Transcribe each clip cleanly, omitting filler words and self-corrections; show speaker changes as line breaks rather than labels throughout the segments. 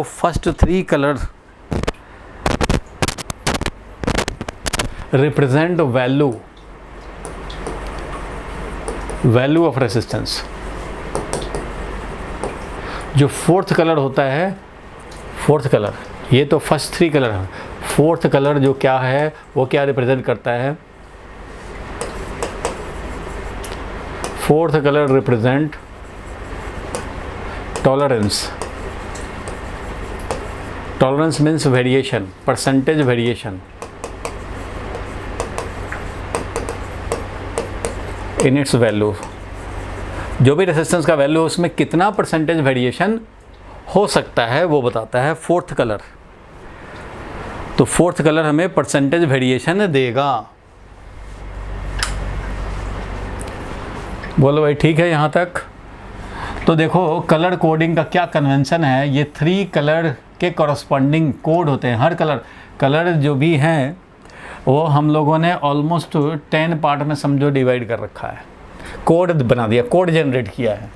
First three colour represent value of resistance. जो fourth colour होता है, फोर्थ कलर, ये तो फर्स्ट थ्री कलर है, फोर्थ कलर जो क्या है वो क्या रिप्रेजेंट करता है? Fourth colour represent tolerance. Tolerance means variation, percentage variation in its value. जो भी रेजिस्टेंस का वैल्यू उसमें कितना परसेंटेज वेरिएशन हो सकता है वो बताता है फोर्थ कलर। तो फोर्थ कलर हमें परसेंटेज वेरिएशन देगा। बोलो भाई ठीक है यहाँ तक? तो देखो कलर कोडिंग का क्या कन्वेंशन है, ये थ्री कलर के कॉरस्पॉन्डिंग कोड होते हैं। हर कलर जो भी हैं वो हम लोगों ने ऑलमोस्ट 10 पार्ट में समझो डिवाइड कर रखा है, कोड बना दिया, कोड जनरेट किया है।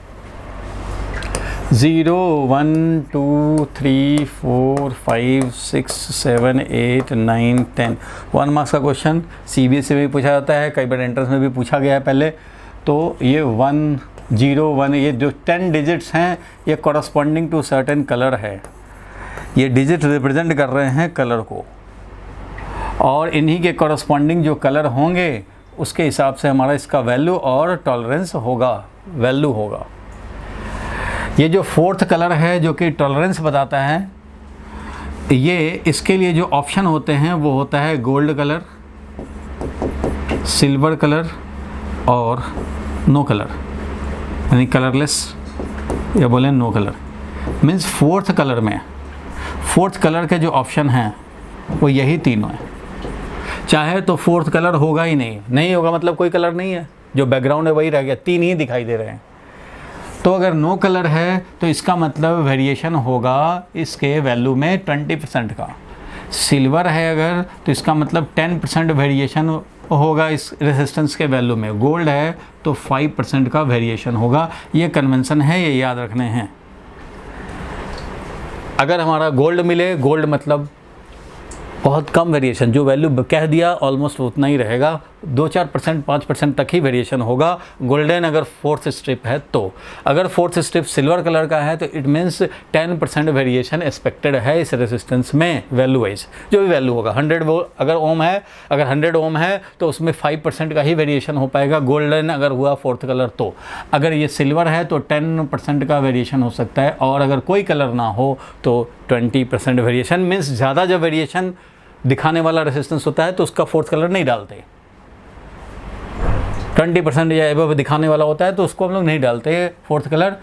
0 1 2 3 4 5 6 7 8 9 10 1 मार्क्स का क्वेश्चन CBSE में भी पूछा जाता है, कई बार एंट्रेंस में भी पूछा गया है पहले। तो ये 1 0 1 ये जो 10 डिजिट्स हैं ये कॉरस्पॉन्डिंग टू सर्टेन कलर है। ये डिजिट रिप्रेजेंट कर रहे हैं कलर को, और इन्हीं के कॉरस्पॉन्डिंग जो कलर होंगे उसके हिसाब से हमारा इसका वैल्यू और टॉलरेंस होगा, वैल्यू होगा। ये जो फोर्थ कलर है जो कि टॉलरेंस बताता है, ये इसके लिए जो ऑप्शन होते हैं वो होता है गोल्ड कलर, सिल्वर कलर और नो कलर, यानी कलरलेस या बोलें no colour. Means fourth colour में, फोर्थ कलर के जो ऑप्शन हैं वो यही तीनों हैं। चाहे तो फोर्थ कलर होगा ही नहीं होगा मतलब कोई कलर नहीं है, जो बैकग्राउंड है वही रह गया, तीन ही दिखाई दे रहे हैं। तो अगर नो कलर है तो इसका मतलब वेरिएशन होगा इसके वैल्यू में 20% का। सिल्वर है अगर तो इसका मतलब 10% वेरिएशन होगा इस रेजिस्टेंस के वैल्यू में। गोल्ड है तो 5% का वेरिएशन होगा। ये कन्वेंशन है, ये याद रखने हैं। अगर हमारा गोल्ड मिले, गोल्ड मतलब बहुत कम वेरिएशन, जो वैल्यू कह दिया ऑलमोस्ट उतना ही रहेगा, 2-4% 5% तक ही वेरिएशन होगा। गोल्डन अगर फोर्थ स्ट्रिप है तो, अगर फोर्थ स्ट्रिप सिल्वर कलर का है तो इट मीन्स 10% वेरिएशन एक्सपेक्टेड है इस रेजिस्टेंस में वैल्यू वाइज। जो भी वैल्यू होगा 100 अगर ओम है, अगर 100 ओम है तो उसमें 5% का ही वेरिएशन हो पाएगा। गोल्डन अगर हुआ फोर्थ कलर तो, अगर ये सिल्वर है तो 10% का वेरिएशन हो सकता है, और अगर कोई कलर ना हो तो 20% वेरिएशन। मीन्स ज़्यादा जब वेरिएशन दिखाने वाला रेजिस्टेंस होता है तो उसका फोर्थ कलर नहीं डालते। 20% या एबव दिखाने वाला होता है तो उसको हम लोग नहीं डालते फोर्थ कलर,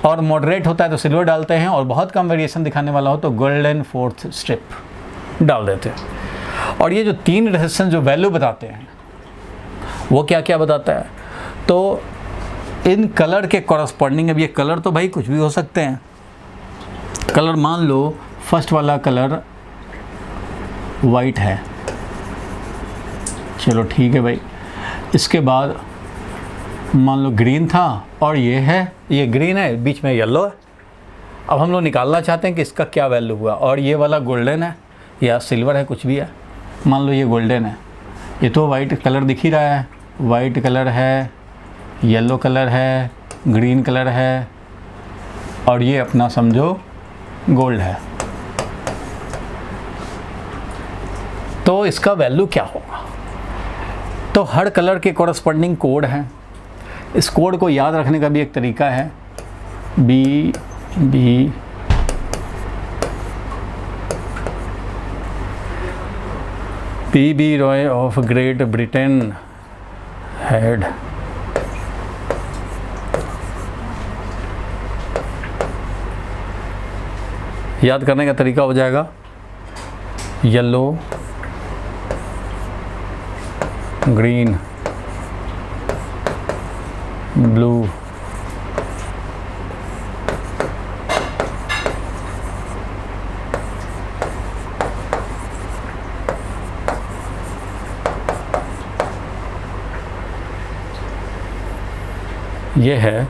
और मॉडरेट होता है तो सिल्वर डालते हैं, और बहुत कम वेरिएशन दिखाने वाला हो तो गोल्डन फोर्थ स्ट्रिप डाल देते हैं। और ये जो तीन रेजिस्टेंस जो वैल्यू बताते हैं वो क्या क्या बताता है, तो इन कलर के कॉरस्पॉन्डिंग, अब ये कलर तो भाई कुछ भी हो सकते हैं। कलर मान लो फर्स्ट वाला कलर वाइट है, चलो ठीक है भाई। इसके बाद मान लो ग्रीन था और ये है, ये ग्रीन है, बीच में येलो है। अब हम लोग निकालना चाहते हैं कि इसका क्या वैल्यू हुआ, और ये वाला गोल्डन है या सिल्वर है, कुछ भी है। मान लो ये गोल्डन है, ये तो वाइट कलर दिख ही रहा है, वाइट कलर है, येलो कलर है, ग्रीन कलर है, और ये अपना समझो गोल्ड है। तो इसका वैल्यू क्या होगा? तो हर कलर के कॉरस्पॉन्डिंग कोड हैं। इस कोड को याद रखने का भी एक तरीका है, B B P Roy of Great Britain had याद करने का तरीका हो जाएगा येलो, ग्रीन, ब्लू, ये है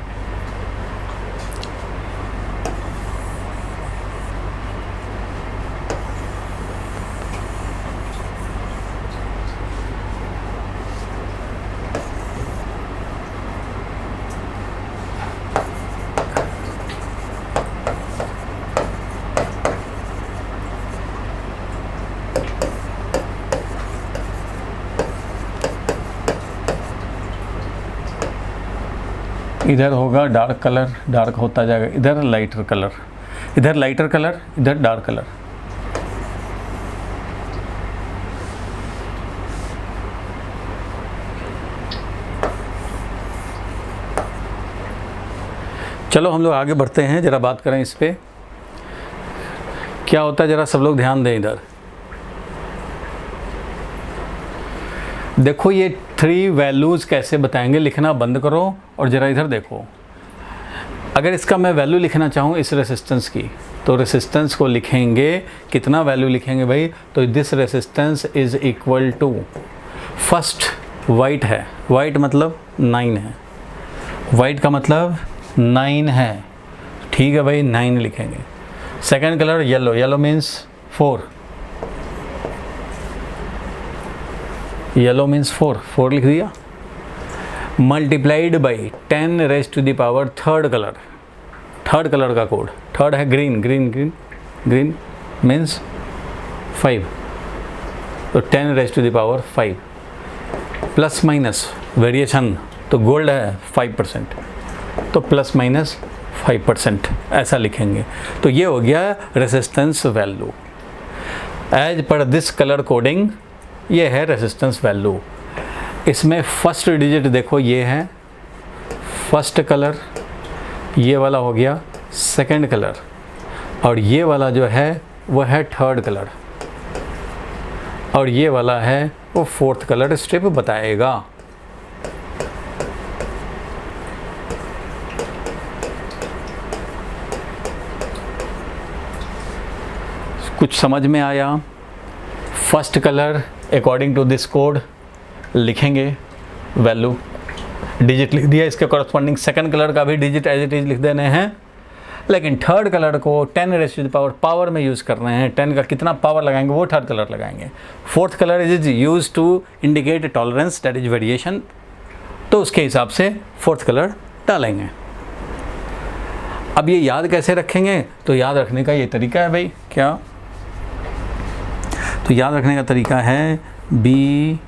इधर होगा डार्क कलर, डार्क होता जाएगा, इधर लाइटर कलर, इधर लाइटर कलर, इधर डार्क कलर। चलो हम लोग आगे बढ़ते हैं, ज़रा बात करें इस पे क्या होता है, ज़रा सब लोग ध्यान दें इधर। देखो ये 3 वैल्यूज़ कैसे बताएंगे, लिखना बंद करो और ज़रा इधर देखो। अगर इसका मैं वैल्यू लिखना चाहूँ इस रेसिस्टेंस की, तो रेसिस्टेंस को लिखेंगे, कितना वैल्यू लिखेंगे भाई, तो this resistance is equal to, first white है, वाइट मतलब 9 है, वाइट का मतलब 9 है, ठीक है भाई 9 लिखेंगे। Second colour yellow, yellow means 4, yellow means 4 लिख दिया। Multiplied by 10 raise to the power third colour, third colour का कोड, थर्ड है green, green green green means 5, तो 10 raise to the power 5। Plus minus variation, तो gold है 5%, तो plus minus 5% ऐसा लिखेंगे। तो ये हो गया resistance value. As per this colour coding ये है रेसिस्टेंस वैल्यू। इसमें फर्स्ट डिजिट देखो ये है फर्स्ट कलर, ये वाला हो गया सेकंड कलर, और ये वाला जो है वो है थर्ड कलर, और ये वाला है वो फोर्थ कलर स्ट्रिप बताएगा। कुछ समझ में आया? First colour according to this code लिखेंगे, वैल्यू डिजिट लिख दिया, इसके कॉरस्पॉन्डिंग सेकंड कलर का भी डिजिट एज इट इज लिख देने हैं। लेकिन थर्ड कलर को 10 raise to the power power में यूज़ कर रहे हैं, 10 का कितना पावर लगाएंगे वो थर्ड कलर लगाएंगे। Fourth colour is use to indicate tolerance that is variation, तो उसके हिसाब से फोर्थ कलर डालेंगे। अब ये याद कैसे रखेंगे, तो याद रखने का ये तरीका है भाई, क्या, तो याद रखने का तरीका है B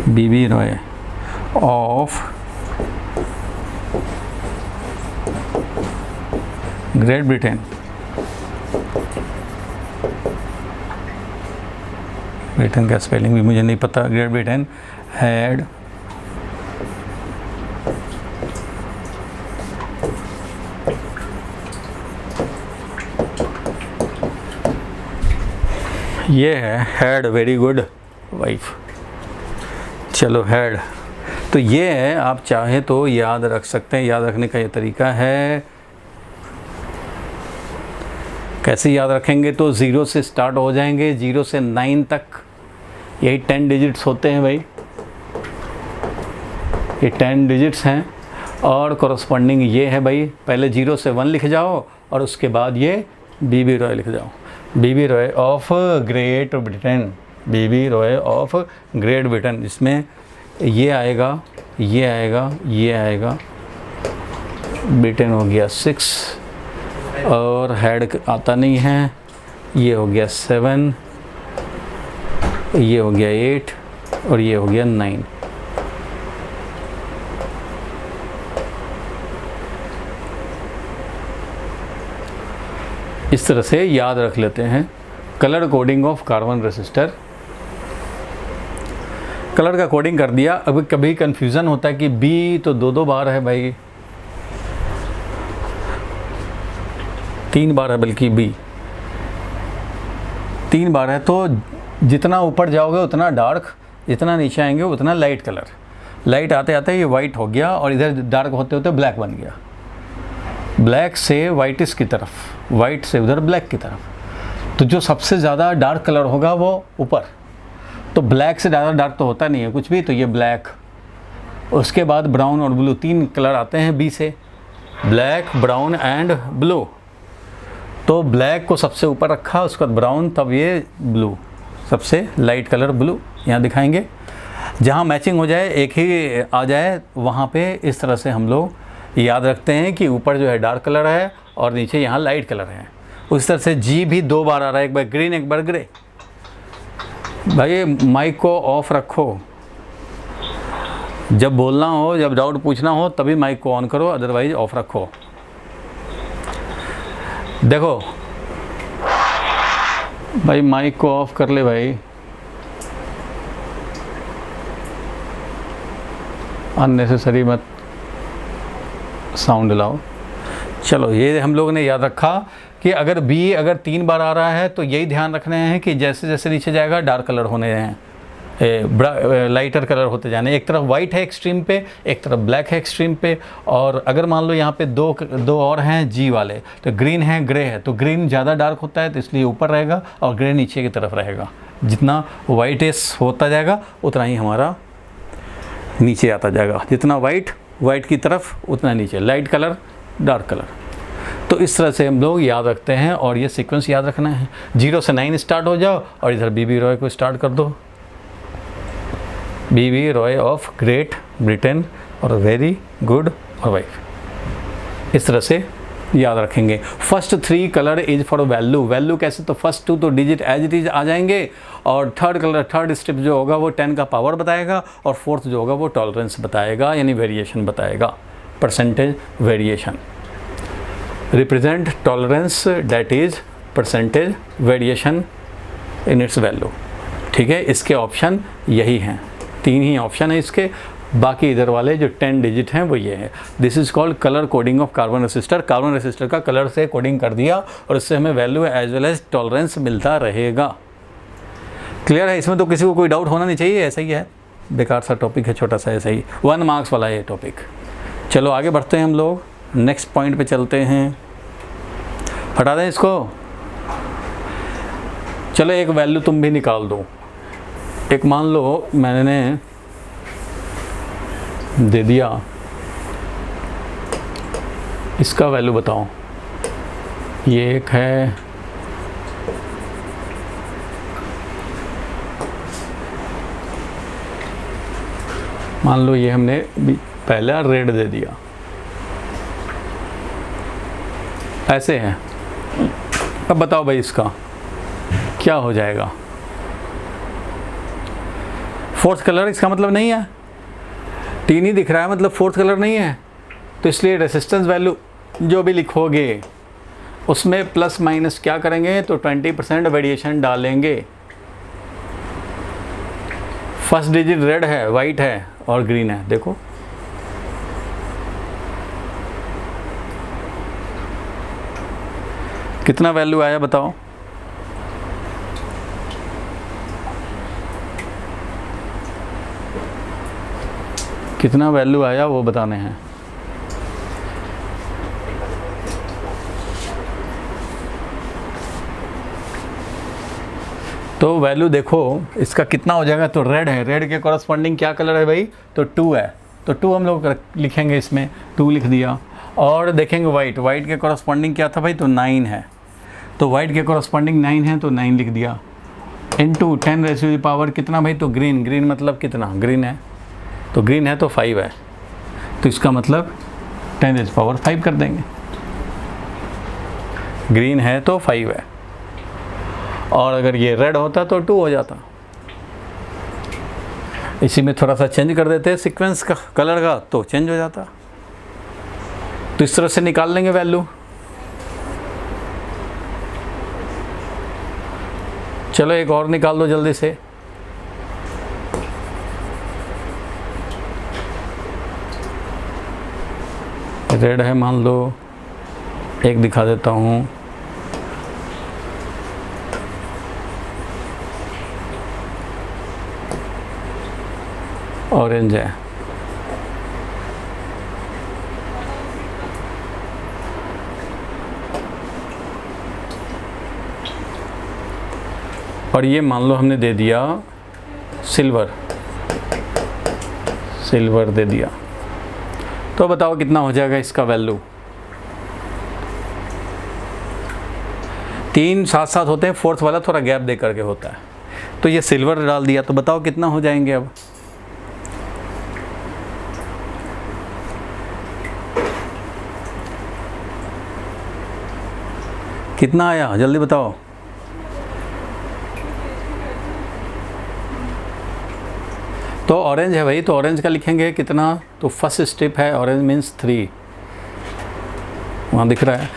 B Roy of Great Britain, Britain का स्पेलिंग भी मुझे नहीं पता, ग्रेट ब्रिटेन हैड ये है हैड वेरी गुड वाइफ। चलो हैड, तो ये है, आप चाहे तो याद रख सकते हैं। याद रखने का ये तरीका है, कैसे याद रखेंगे, तो 0 से स्टार्ट हो जाएंगे, 0 से 9 तक, यही 10 डिजिट्स होते हैं भाई, ये 10 डिजिट्स हैं। और कॉरस्पॉन्डिंग ये है भाई, पहले 0 से 1 लिख जाओ और उसके बाद ये बीबी रॉय लिख जाओ, BB Roy of Great Britain, BB Roy of Great Britain. इसमें ये आएगा, ये आएगा, ये आएगा, ब्रिटेन हो गया 6 और हेड आता नहीं है, ये हो गया 7, ये हो गया 8 और ये हो गया 9। इस तरह से याद रख लेते हैं colour coding of carbon resistor. Colour का कोडिंग कर दिया। अब कभी कंफ्यूजन होता है कि बी तो 2 बार है भाई, 3 बार है, बल्कि बी 3 बार है, तो जितना ऊपर जाओगे उतना डार्क, जितना नीचे आएंगे उतना लाइट कलर। लाइट आते आते ये वाइट हो गया और इधर डार्क होते होते ब्लैक बन गया, ब्लैक से वाइटिस की तरफ, वाइट से उधर ब्लैक की तरफ। तो जो सबसे ज़्यादा डार्क कलर होगा वो ऊपर, तो ब्लैक से ज़्यादा डार्क तो होता नहीं है कुछ भी, तो ये ब्लैक। उसके बाद ब्राउन और ब्लू, 3 कलर आते हैं बी से, ब्लैक, ब्राउन एंड ब्लू। तो ब्लैक को सबसे ऊपर रखा, उसके बाद ब्राउन, तब ये ब्लू, सबसे लाइट कलर ब्लू यहाँ दिखाएंगे। जहाँ मैचिंग हो जाए, एक ही आ जाए, वहाँ पे इस तरह से हम लोग याद रखते हैं कि ऊपर जो है डार्क कलर है और नीचे यहाँ लाइट कलर है। उस तरह से जी भी 2 बार आ रहा है, एक बार ग्रीन एक बार ग्रे, भाई माइक को ऑफ रखो, जब बोलना हो, जब डाउट पूछना हो तभी माइक को ऑन करो, अदरवाइज ऑफ रखो। देखो भाई माइक को ऑफ कर ले भाई, अननेसेसरी मत साउंड लाओ। चलो ये हम लोगों ने याद रखा कि अगर बी अगर 3 बार आ रहा है तो यही ध्यान रखना है कि जैसे जैसे नीचे जाएगा डार्क कलर होने हैं, लाइटर कलर होते जाने। एक तरफ वाइट है एक्सट्रीम पे, एक तरफ ब्लैक है एक्सट्रीम पे, और अगर मान लो यहाँ पे दो और हैं जी वाले, तो ग्रीन है ग्रे है, तो ग्रीन ज़्यादा डार्क होता है तो इसलिए ऊपर रहेगा और ग्रे नीचे की तरफ रहेगा। जितना वाइटेस होता जाएगा उतना ही हमारा नीचे आता जाएगा, जितना वाइट की तरफ उतना नीचे, लाइट कलर डार्क कलर। तो इस तरह से हम लोग याद रखते हैं और ये सीक्वेंस याद रखना है। 0 से 9 स्टार्ट हो जाओ और इधर बीबी रॉय को स्टार्ट कर दो। बीबी रॉय ऑफ ग्रेट ब्रिटेन और वेरी गुड और वाइफ, इस तरह से याद रखेंगे। First 3 colour is for value कैसे, तो फर्स्ट 2 तो डिजिट एज इट इज आ जाएंगे, और थर्ड स्टेप जो होगा वो 10 का पावर बताएगा, और फोर्थ जो होगा वो टॉलरेंस बताएगा, यानी वेरिएशन बताएगा, percentage variation. Represent tolerance that is percentage variation in its value. ठीक है, इसके ऑप्शन यही हैं, 3 ही ऑप्शन है इसके, बाकी इधर वाले जो 10 डिजिट हैं वो ये है। This is called colour coding of carbon resistor. Carbon resistor का कलर से कोडिंग कर दिया और इससे हमें value as well as tolerance मिलता रहेगा। क्लियर है, इसमें तो किसी को कोई डाउट होना नहीं चाहिए, ऐसा ही है, बेकार सा टॉपिक है, छोटा सा ऐसा ही 1 मार्क्स वाला ये टॉपिक। चलो आगे बढ़ते हैं हम लोग, नेक्स्ट पॉइंट पे चलते हैं। हटा दें इसको, चलो एक वैल्यू तुम भी निकाल दो। एक मान लो मैंने दे दिया, इसका वैल्यू बताओ। ये एक है, मान लो ये हमने पहला रेड दे दिया, ऐसे है। अब बताओ भाई इसका क्या हो जाएगा। फोर्थ कलर इसका मतलब नहीं है, 3 ही दिख रहा है, मतलब फोर्थ कलर नहीं है, तो इसलिए रेसिस्टेंस वैल्यू जो भी लिखोगे उसमें प्लस माइनस क्या करेंगे, तो 20% वेरिएशन डालेंगे। फर्स्ट डिजिट रेड है, वाइट है और ग्रीन है, देखो कितना वैल्यू आया बताओ। कितना वैल्यू आया वो बताने हैं। तो वैल्यू देखो इसका कितना हो जाएगा, तो रेड है, रेड के कॉरस्पॉन्डिंग क्या कलर है भाई, तो 2 है, तो 2 हम लोग लिखेंगे इसमें, 2 लिख दिया। और देखेंगे वाइट, वाइट के कॉरस्पॉन्डिंग क्या था भाई, तो 9 है, तो वाइट के कॉरस्पॉन्डिंग 9 है, तो 9 लिख दिया। Into 10 raise to the power कितना भाई, तो ग्रीन, ग्रीन मतलब कितना, ग्रीन है, तो ग्रीन है तो 5 है, तो इसका मतलब 10 रेज़ पावर 5 कर देंगे। ग्रीन है तो 5 है, और अगर ये रेड होता तो 2 हो जाता। इसी में थोड़ा सा चेंज कर देते हैं सीक्वेंस का, कलर का, तो चेंज हो जाता। तो इस तरह से निकाल लेंगे वैल्यू। चलो एक और निकाल दो जल्दी से। रेड है मान लो, एक दिखा देता हूँ, ऑरेंज है, और ये मान लो हमने दे दिया सिल्वर, सिल्वर दे दिया। तो बताओ कितना हो जाएगा इसका वैल्यू। 3 साथ साथ होते हैं, फोर्थ वाला थोड़ा गैप दे करके होता है, तो ये सिल्वर डाल दिया, तो बताओ कितना हो जाएंगे अब। कितना आया जल्दी बताओ। तो ऑरेंज है भाई, तो ऑरेंज का लिखेंगे कितना, तो फर्स्ट स्टेप है ऑरेंज मीन्स 3, वहाँ दिख रहा है।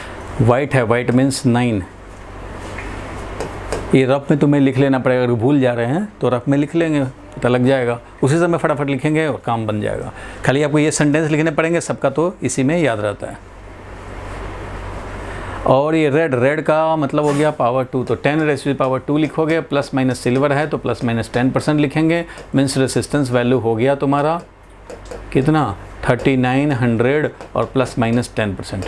वाइट है, वाइट मीन्स 9। ये रफ में तुम्हें लिख लेना पड़ेगा, अगर भूल जा रहे हैं तो रफ में लिख लेंगे, पता लग जाएगा, उसी समय फटाफट लिखेंगे और काम बन जाएगा। खाली आपको ये सेंटेंस लिखने पड़ेंगे, सबका तो इसी में याद रहता है। और ये रेड का मतलब हो गया पावर 2, तो 10⁻² लिखोगे, प्लस माइनस सिल्वर है तो प्लस माइनस 10% लिखेंगे, मीन्स रेसिस्टेंस वैल्यू हो गया तुम्हारा कितना 3900 और प्लस माइनस 10%,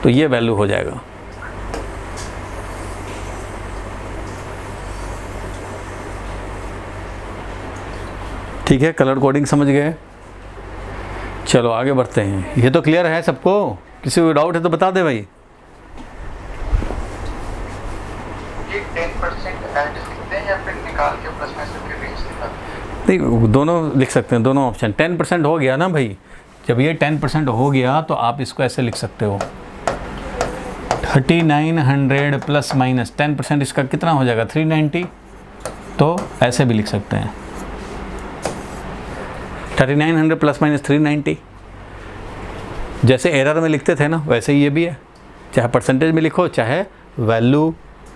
तो ये वैल्यू हो जाएगा। ठीक है, कलर कोडिंग समझ गए। चलो आगे बढ़ते हैं। ये तो क्लियर है सबको, किसी को डाउट है तो बता दे भाई।
ये 10% ऐड लिखते हैं या फिर निकाल के प्लस माइनस के रेंज दिखाते हैं?
नहीं, दोनों लिख सकते हैं, दोनों ऑप्शन। 10% हो गया ना भाई, जब ये 10% हो गया तो आप इसको ऐसे लिख सकते हो 3900 प्लस माइनस 10%, इसका कितना हो जाएगा 390, तो ऐसे भी लिख सकते हैं 3900 प्लस माइनस 390। जैसे एरर में लिखते थे ना, वैसे ही ये भी है, चाहे परसेंटेज में लिखो चाहे वैल्यू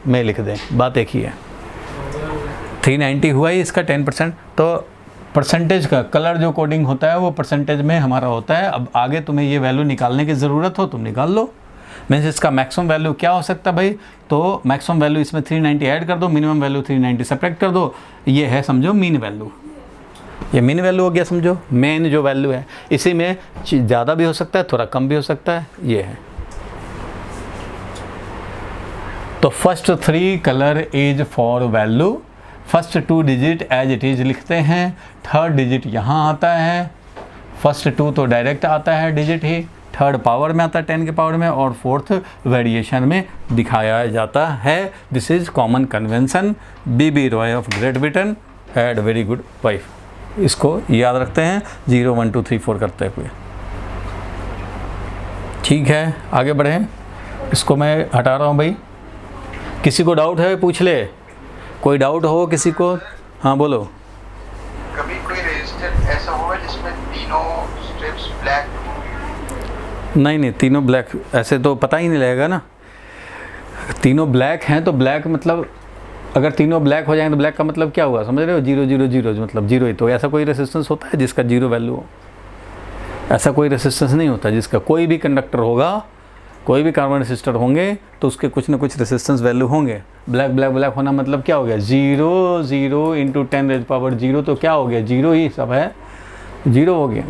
में लिख दें, बात एक ही है। 390 हुआ ही इसका 10%, तो परसेंटेज का कलर जो कोडिंग होता है वो परसेंटेज में हमारा होता है। अब आगे तुम्हें ये वैल्यू निकालने की ज़रूरत हो तुम निकाल लो। मीन्स इसका मैक्सिमम वैल्यू क्या हो सकता है भाई, तो मैक्सिमम वैल्यू इसमें 390 ऐड कर दो, मिनिमम वैल्यू 390 सब्ट्रैक्ट कर दो, ये है समझो मीन वैल्यू। ये मीन वैल्यू हो गया समझो, मेन जो वैल्यू है। इसी में ज़्यादा भी हो सकता है, थोड़ा कम भी हो सकता है, ये है। तो first 3 colour is for value, first 2 digit as it is लिखते हैं, थर्ड डिजिट यहाँ आता है, फर्स्ट 2 तो डायरेक्ट आता है डिजिट ही, थर्ड पावर में आता है 10 के पावर में, और फोर्थ वेरिएशन में दिखाया जाता है। This is common convention. B B Roy of Great Britain had very good wife. इसको याद रखते हैं 0 1 2 3 4 करते हुए। ठीक है, आगे बढ़ें। इसको मैं हटा रहा हूँ भाई। किसी को डाउट है पूछ ले, कोई डाउट हो किसी को? हाँ बोलो।
कभी कोई रेजिस्टर ऐसा हुआ जिसमें तीनों स्ट्रिप्स ब्लैक?
नहीं, तीनों ब्लैक ऐसे तो पता ही नहीं लगेगा ना। तीनों ब्लैक हैं तो ब्लैक मतलब, अगर तीनों ब्लैक हो जाएंगे तो ब्लैक का मतलब क्या हुआ, समझ रहे हो? 0 0 0 मतलब 0 ही। तो ऐसा कोई रेसिस्टेंस होता है जिसका 0 वैल्यू हो? ऐसा कोई रेसिस्टेंस नहीं होता जिसका। कोई भी कंडक्टर होगा, कोई भी कार्बन रेसिस्टर होंगे तो उसके कुछ ना कुछ रेसिस्टेंस वैल्यू होंगे। ब्लैक ब्लैक ब्लैक होना मतलब क्या हो गया, 0 0 इंटू 10⁻�0, तो क्या हो गया 0 ही सब है, 0 हो गया।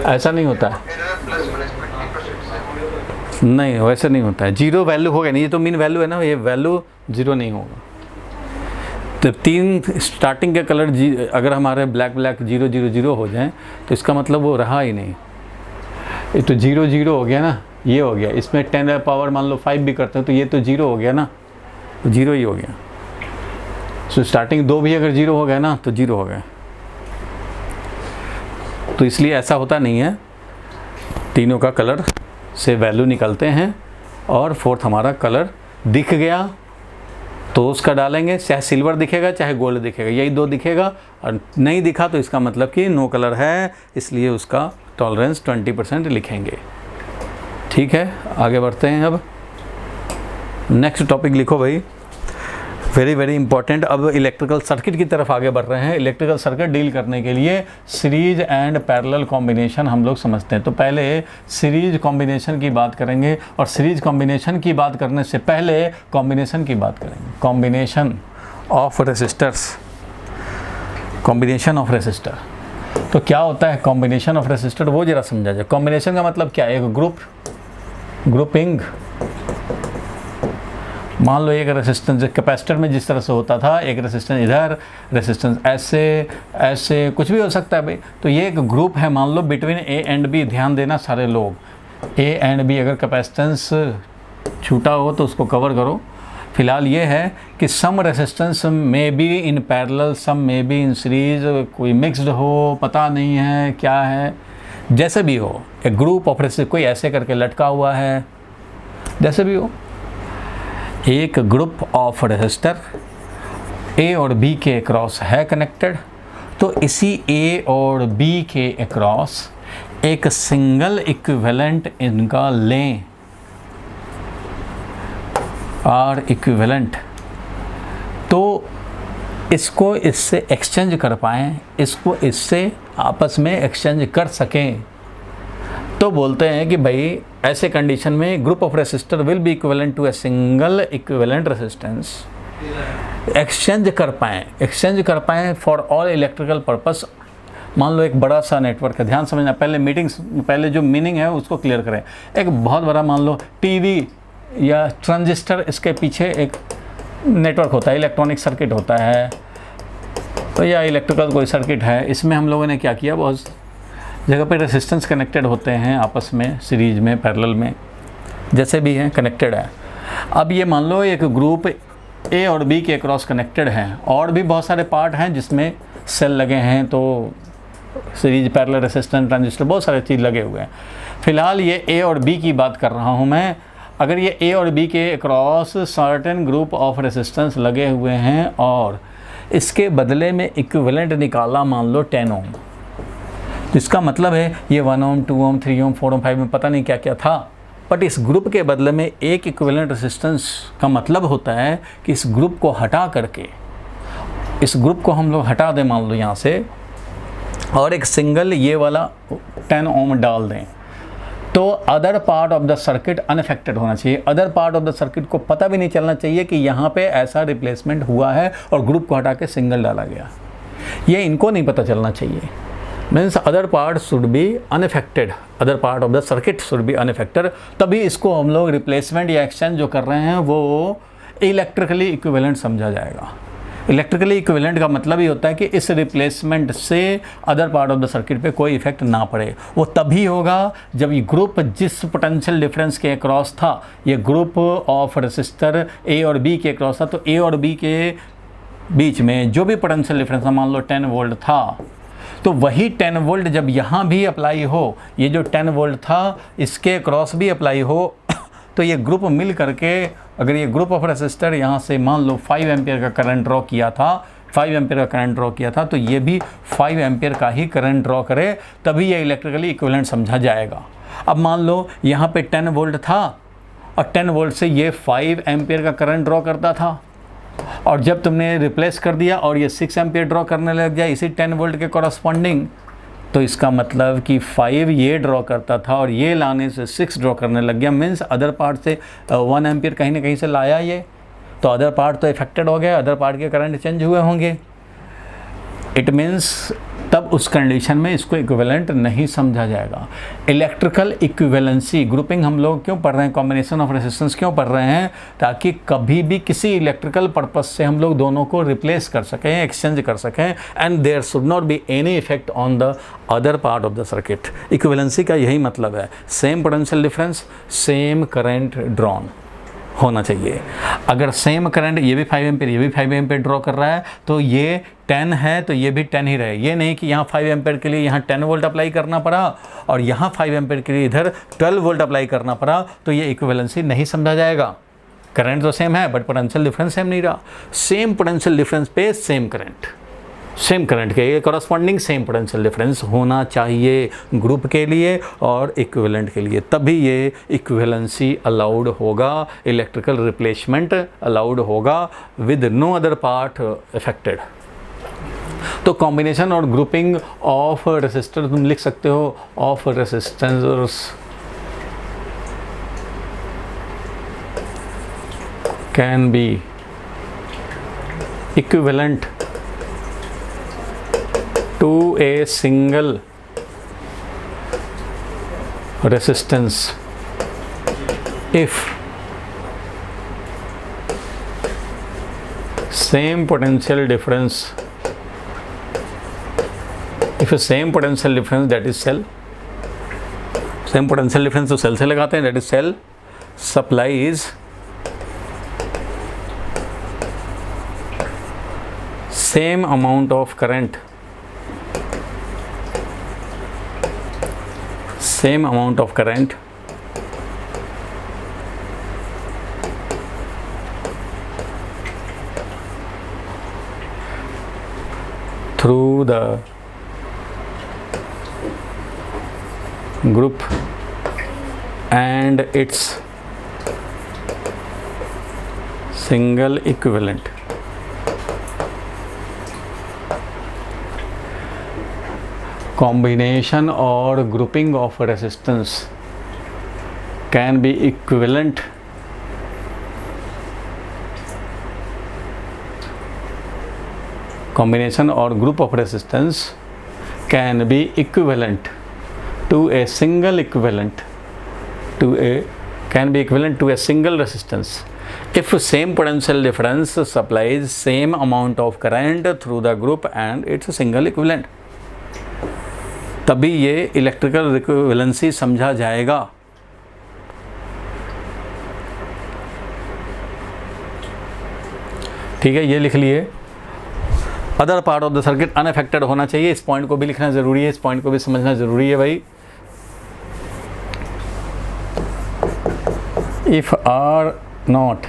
ऐसा नहीं होता है, नहीं वैसे नहीं होता है। 0 वैल्यू हो गया नहीं, ये तो मीन वैल्यू है ना, ये वैल्यू 0 नहीं होगा। तो 3 स्टार्टिंग के कलर अगर हमारे ब्लैक ब्लैक 0 0 0 हो जाएं तो इसका मतलब वो रहा ही नहीं। ये तो 0 0 हो गया ना, ये हो गया। इसमें 10 पावर मान लो 5 भी करते हैं तो ये तो 0 हो गया ना, तो 0 ही हो गया। सो स्टार्टिंग 2 भी अगर 0 हो गया ना तो 0 हो गया। तो इसलिए ऐसा होता नहीं है, तीनों का कलर से वैल्यू निकलते हैं। और फोर्थ हमारा कलर दिख गया तो उसका डालेंगे, चाहे सिल्वर दिखेगा चाहे गोल्ड दिखेगा, यही 2 दिखेगा। और नहीं दिखा तो इसका मतलब कि नो कलर है, इसलिए उसका टॉलरेंस 20% लिखेंगे। ठीक है, आगे बढ़ते हैं। अब नेक्स्ट टॉपिक लिखो भाई, वेरी वेरी इंपॉर्टेंट। अब इलेक्ट्रिकल सर्किट की तरफ आगे बढ़ रहे हैं। इलेक्ट्रिकल सर्किट डील करने के लिए सीरीज एंड पैरेलल कॉम्बिनेशन हम लोग समझते हैं। तो पहले सीरीज कॉम्बिनेशन की बात करेंगे, और सीरीज कॉम्बिनेशन की बात करने से पहले कॉम्बिनेशन की बात करेंगे। Combination of resistors, combination of resistor. तो क्या होता है कॉम्बिनेशन ऑफ रेसिस्टर, वो जरा समझा जाए। कॉम्बिनेशन का मतलब क्या है, एक ग्रुपिंग। मान लो एक रेसिस्टेंस कैपेसिटर में जिस तरह से होता था, एक रेसिस्टेंस इधर, रेसिस्टेंस ऐसे ऐसे, कुछ भी हो सकता है भाई। तो ये एक ग्रुप है, मान लो बिटवीन ए एंड बी। ध्यान देना सारे लोग, ए एंड बी अगर कैपेसिटेंस छूटा हो तो उसको कवर करो। फिलहाल ये है कि सम रेसिस्टेंस में बी इन पैरेलल, सम में बी इन सीरीज, कोई मिक्स्ड हो, पता नहीं है क्या है, जैसे भी हो। एक ग्रुप ऑफ रेसिस्टर, कोई ऐसे करके लटका हुआ है, जैसे भी हो। एक ग्रुप ऑफ रेसिस्टर ए और बी के अक्रॉस है कनेक्टेड, तो इसी ए और बी के अक्रॉस एक सिंगल इक्विवेलेंट इनका लें, आर इक्विवेलेंट, तो इसको इससे एक्सचेंज कर पाएँ, इसको इससे आपस में एक्सचेंज कर सकें, तो बोलते हैं कि भाई ऐसे कंडीशन में group of resistor will be equivalent to a single equivalent resistance. Exchange कर पाएँ फॉर ऑल इलेक्ट्रिकल पर्पस। मान लो एक बड़ा सा नेटवर्क है, ध्यान समझना, पहले जो मीनिंग है उसको क्लियर करें। एक बहुत बड़ा मान लो टीवी या ट्रांजिस्टर, इसके पीछे एक नेटवर्क होता है, इलेक्ट्रॉनिक सर्किट होता है, तो या इलेक्ट्रिकल कोई सर्किट है। इसमें हम लोगों ने क्या किया, बहुत जगह पे रेसिस्टेंस कनेक्टेड होते हैं आपस में, सीरीज में, पैरेलल में, जैसे भी हैं कनेक्टेड है। अब ये मान लो एक ग्रुप ए और बी के अक्रॉस कनेक्टेड हैं, और भी बहुत सारे पार्ट हैं जिसमें सेल लगे हैं, तो सीरीज, पैरेलल, रेसिस्टेंस, ट्रांजिस्टर, बहुत सारे चीज़ लगे हुए हैं। फिलहाल ये ए और बी की बात कर रहा हूँ मैं। अगर ये ए और बी के across certain group of resistance लगे हुए हैं और इसके बदले में इक्विवेलेंट निकाला मान लो 10 ओम, तो इसका मतलब है ये 1 ओम, 2 ओम, 3 ओम, 4 ओम, 5 ओम, पता नहीं क्या क्या था, बट इस ग्रुप के बदले में एक इक्विवेलेंट रेसिस्टेंस का मतलब होता है कि इस ग्रुप को हटा करके, इस ग्रुप को हम लोग हटा दें मान लो यहाँ से, और एक सिंगल ये वाला 10 ओम डाल दें, तो other part of the circuit unaffected होना चाहिए। Other part of the circuit को पता भी नहीं चलना चाहिए कि यहाँ पे ऐसा रिप्लेसमेंट हुआ है और ग्रुप को हटा के सिंगल डाला गया, ये इनको नहीं पता चलना चाहिए। Means other part should be unaffected, other part of the circuit should be unaffected, तभी इसको हम लोग रिप्लेसमेंट या एक्सचेंज जो कर रहे हैं वो इलेक्ट्रिकली इक्विवेलेंट समझा जाएगा। इलेक्ट्रिकली इक्विवेलेंट का मतलब ही होता है कि इस रिप्लेसमेंट से other part of the circuit पे कोई इफेक्ट ना पड़े। वो तभी होगा जब ये ग्रुप जिस पोटेंशियल डिफरेंस के अक्रॉस था, ये ग्रुप ऑफ रेसिस्टर ए और बी के अक्रॉस था, तो ए और बी के बीच में जो भी पोटेंशियल डिफरेंस था, मान लो 10 वोल्ट था, तो वही 10 वोल्ट जब यहाँ भी अप्लाई हो, ये जो 10 वोल्ट था इसके अक्रॉस भी अप्लाई हो, तो ये ग्रुप मिल करके, अगर ये ग्रुप ऑफ रेसिस्टर यहाँ से मान लो 5 एम्पियर का करंट ड्रॉ किया था, 5 एम्पियर का करंट ड्रॉ किया था, तो ये भी 5 एम्पियर का ही करंट ड्रॉ करे, तभी ये इलेक्ट्रिकली इक्विवेलेंट समझा जाएगा। अब मान लो यहाँ पे 10 वोल्ट था और 10 वोल्ट से ये 5 एम्पियर का करंट ड्रॉ करता था, और जब तुमने रिप्लेस कर दिया और ये 6 एम्पियर ड्रॉ करने लग गया इसी 10 वोल्ट के कॉरस्पॉन्डिंग, तो इसका मतलब कि 5 ये ड्रॉ करता था और ये लाने से 6 ड्रॉ करने लग गया। मीन्स अदर पार्ट से 1 एम्पियर कहीं ना कहीं से लाया ये, तो अदर पार्ट तो इफेक्टेड हो गया, अदर पार्ट के करंट चेंज हुए होंगे। इट मीन्स तब उस कंडीशन में इसको इक्विवेलेंट नहीं समझा जाएगा। इलेक्ट्रिकल इक्विवेलेंसी ग्रुपिंग हम लोग क्यों पढ़ रहे हैं, कॉम्बिनेशन ऑफ रेसिस्टेंस क्यों पढ़ रहे हैं, ताकि कभी भी किसी इलेक्ट्रिकल पर्पस से हम लोग दोनों को रिप्लेस कर सकें, एक्सचेंज कर सकें, and there should not be any effect on the other part of the circuit. Equivalency का यही मतलब है, same potential difference, same current drawn होना चाहिए। अगर सेम करंट, ये भी 5 एम्पियर, ये भी 5 एम्पियर ड्रॉ कर रहा है, तो ये 10 है तो ये भी 10 ही रहे। ये नहीं कि यहाँ 5 एम्पियर के लिए यहाँ 10 वोल्ट अप्लाई करना पड़ा और यहाँ 5 एम्पियर के लिए इधर 12 वोल्ट अप्लाई करना पड़ा, तो ये इक्विवेलेंसी नहीं समझा जाएगा। करंट तो सेम है बट पोटेंशियल डिफरेंस सेम नहीं रहा। सेम पोटेंशियल डिफरेंस पे सेम करंट, सेम करंट के कॉरस्पॉन्डिंग सेम पोटेंशियल डिफरेंस होना चाहिए ग्रुप के लिए और इक्विवेलेंट के लिए, तभी ये इक्विवेलेंसी अलाउड होगा, इलेक्ट्रिकल रिप्लेसमेंट अलाउड होगा with no other part affected. तो कॉम्बिनेशन और ग्रुपिंग ऑफ रेसिस्टर तुम लिख सकते हो, of resistances can be equivalent to a single resistance if same potential difference, if a same potential difference, that is cell, same potential difference तो cell से लगाते हैं, that is cell supplies same amount of current, same amount of current through the group and its single equivalent. Combination or grouping of resistance can be equivalent combination or group of resistance can be equivalent to a single single resistance if same potential difference supplies same amount of current through the group and its single equivalent. तभी ये electrical equivalency समझा जाएगा। ठीक है, ये लिख लिए। Other part of the circuit unaffected होना चाहिए, इस पॉइंट को भी लिखना ज़रूरी है, इस पॉइंट को भी समझना ज़रूरी है भाई। If are not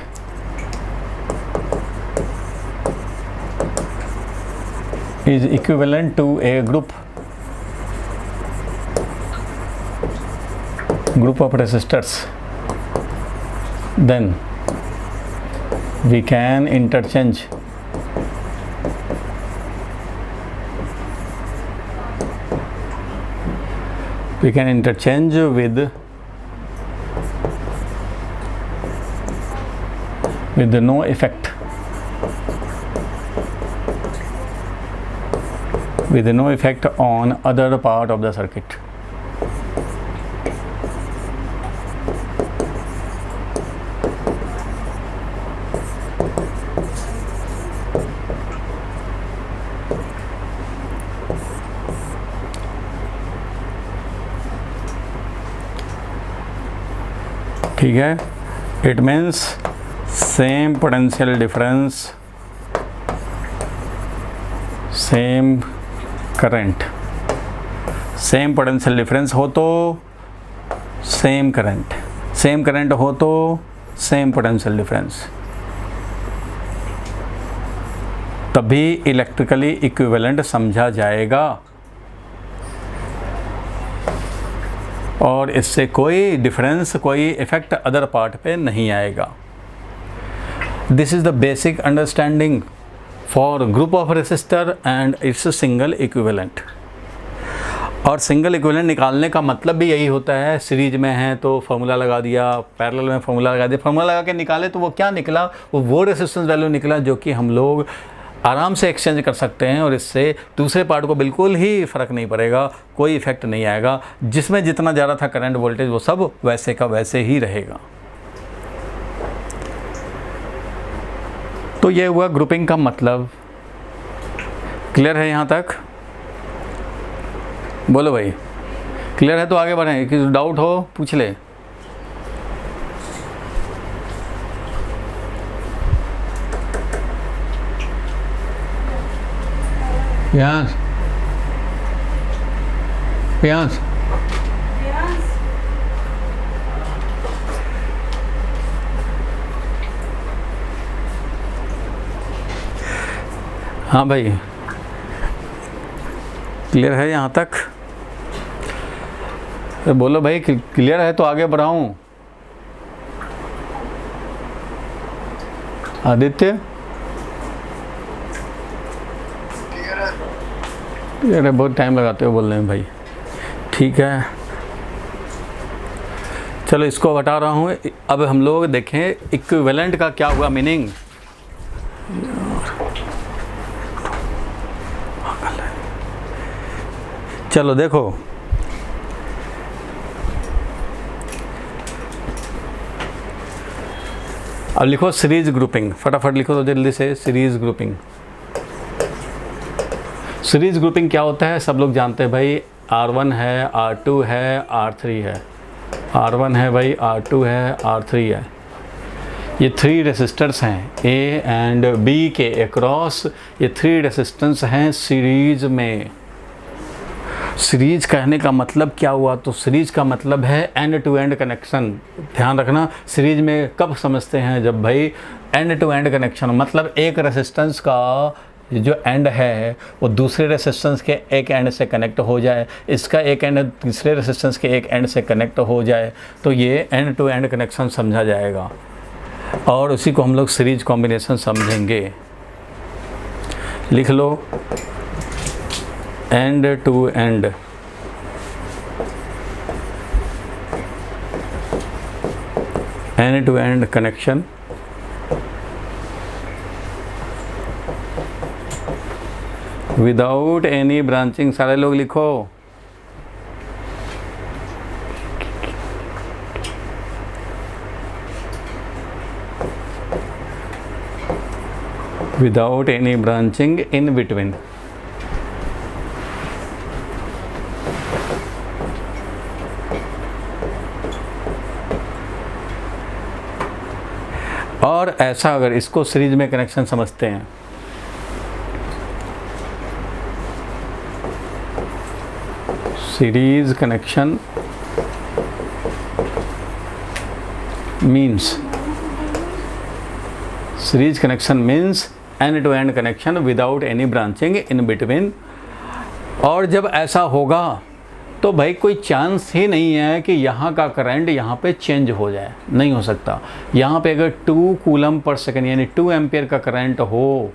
is equivalent to a group of resistors, then we can interchange with no effect on other part of the circuit. ठीक है, it means same potential difference same current, same potential difference हो तो same current, same current हो तो same potential difference, तभी electrically equivalent समझा जाएगा और इससे कोई डिफरेंस, कोई इफेक्ट अदर पार्ट पे नहीं आएगा। This is the basic understanding for group of resistor and it's single equivalent. और सिंगल इक्विवेलेंट निकालने का मतलब भी यही होता है, सीरीज में है तो फार्मूला लगा दिया, पैरेलल में फार्मूला लगा दिया, फार्मूला लगा के निकाले तो वो क्या निकला, वो रेसिस्टेंस वैल्यू निकला जो कि हम लोग आराम से एक्सचेंज कर सकते हैं और इससे दूसरे पार्ट को बिल्कुल ही फ़र्क नहीं पड़ेगा, कोई इफेक्ट नहीं आएगा। जिसमें जितना ज़्यादा था करंट वोल्टेज वो सब वैसे का वैसे ही रहेगा। तो ये हुआ ग्रुपिंग का मतलब। क्लियर है यहाँ तक? बोलो भाई, क्लियर है तो आगे बढ़ें, किसी डाउट हो पूछ ले। प्यांस, प्यांस, हाँ भाई, क्लियर है यहाँ तक? तो बोलो भाई, क्लियर है तो आगे बढ़ाऊँ। आदित्य, यार बहुत टाइम लगाते हो बोलने में भाई। ठीक है, चलो इसको हटा रहा हूँ। अब हम लोग देखें इक्विवेलेंट का क्या हुआ मीनिंग। चलो देखो, अब लिखो सीरीज ग्रुपिंग, फटाफट लिखो तो जल्दी से। सीरीज ग्रुपिंग, सीरीज ग्रुपिंग क्या होता है सब लोग जानते हैं भाई। R1 है, R2 है, R3 है। R1 है भाई, R2 है, R3 है। ये 3 रेसिस्टर्स हैं A एंड B के अक्रॉस। ये 3 रेसिस्टेंस हैं सीरीज में। सीरीज कहने का मतलब क्या हुआ, तो सीरीज का मतलब है एंड टू एंड कनेक्शन। ध्यान रखना, सीरीज में कब समझते हैं, जब भाई एंड टू एंड कनेक्शन, मतलब एक रेसिस्टेंस का जो एंड है वो दूसरे रेसिस्टेंस के एक एंड से कनेक्ट हो जाए, इसका एक एंड तीसरे रेसिस्टेंस के एक एंड से कनेक्ट हो जाए, तो ये एंड टू एंड कनेक्शन समझा जाएगा और उसी को हम लोग सीरीज कॉम्बिनेशन समझेंगे। लिख लो end to end connection without any branching. सारे लोग लिखो without any branching in between. और ऐसा अगर इसको सीरीज में कनेक्शन समझते हैं, series connection means end to end connection without any branching in between. और जब ऐसा होगा तो भाई कोई चांस ही नहीं है कि यहाँ का करंट यहाँ पे चेंज हो जाए, नहीं हो सकता। यहाँ पे अगर 2 कूलम पर सेकंड यानी 2 एम्पियर का करंट हो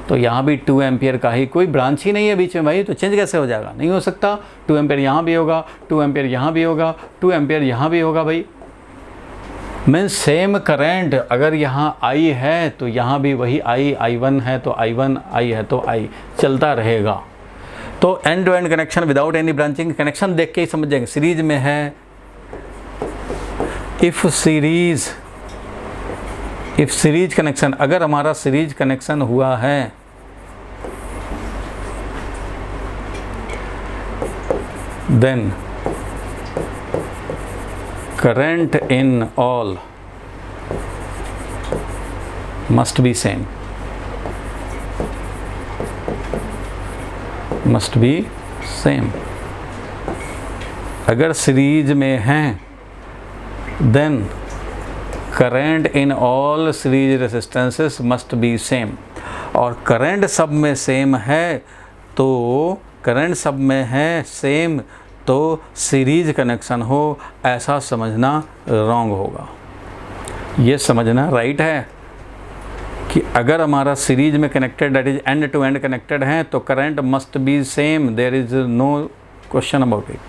तो यहाँ भी 2 एम्पियर का ही, कोई ब्रांच ही नहीं है बीच में भाई, तो चेंज कैसे हो जाएगा? नहीं हो सकता। 2 एम्पियर यहाँ भी होगा, 2 एम्पियर यहाँ भी होगा, 2 एम्पियर यहाँ भी होगा भाई। मीन्स सेम करंट अगर यहाँ I है तो यहाँ भी वही I1 है तो I1, I है तो I, चलता रहेगा। तो end to end connection without any branching, connection देख के ही समझ जाएंगे। सीरीज में है, इफ सीरीज कनेक्शन, अगर हमारा सीरीज कनेक्शन हुआ है then current in all must be same, अगर सीरीज में हैं then current in all series resistances must be same, और करंट सब में सेम है तो तो सीरीज कनेक्शन हो ऐसा समझना रॉन्ग होगा। ये समझना राइट है कि अगर हमारा सीरीज में connected that is end to end connected है तो current must be same, there is no question about it.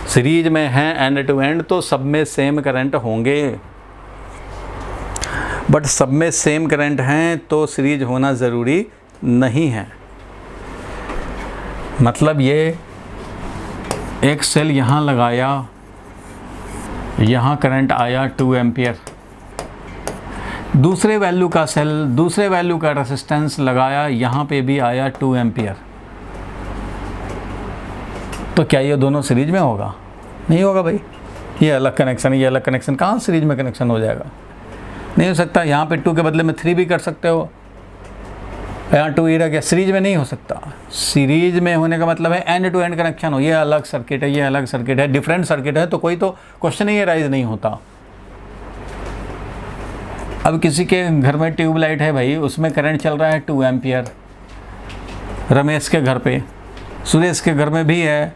Series में है एंड टू एंड तो सब में सेम करंट होंगे, बट सब में सेम करंट हैं तो सीरीज होना ज़रूरी नहीं है। मतलब ये एक सेल यहाँ लगाया, यहाँ करंट आया 2 एम्पियर, दूसरे वैल्यू का सेल दूसरे वैल्यू का रेसिस्टेंस लगाया, यहाँ पे भी आया 2 एम्पियर, तो क्या ये दोनों सीरीज में होगा? नहीं होगा भाई। ये अलग कनेक्शन, ये अलग कनेक्शन, कहाँ सीरीज में कनेक्शन हो जाएगा? नहीं हो सकता। यहाँ पे 2 के बदले में 3 भी कर सकते हो, यहाँ 2 ही रह गया, सीरीज में नहीं हो सकता। सीरीज में होने का मतलब है एंड टू एंड कनेक्शन हो। ये अलग सर्किट है, ये अलग सर्किट है, डिफरेंट सर्किट है, तो कोई तो क्वेश्चन ही राइज नहीं होता। अब किसी के घर में ट्यूबलाइट है भाई, उसमें करंट चल रहा है 2 एम्पियर, रमेश के घर पे, सुरेश के घर में भी है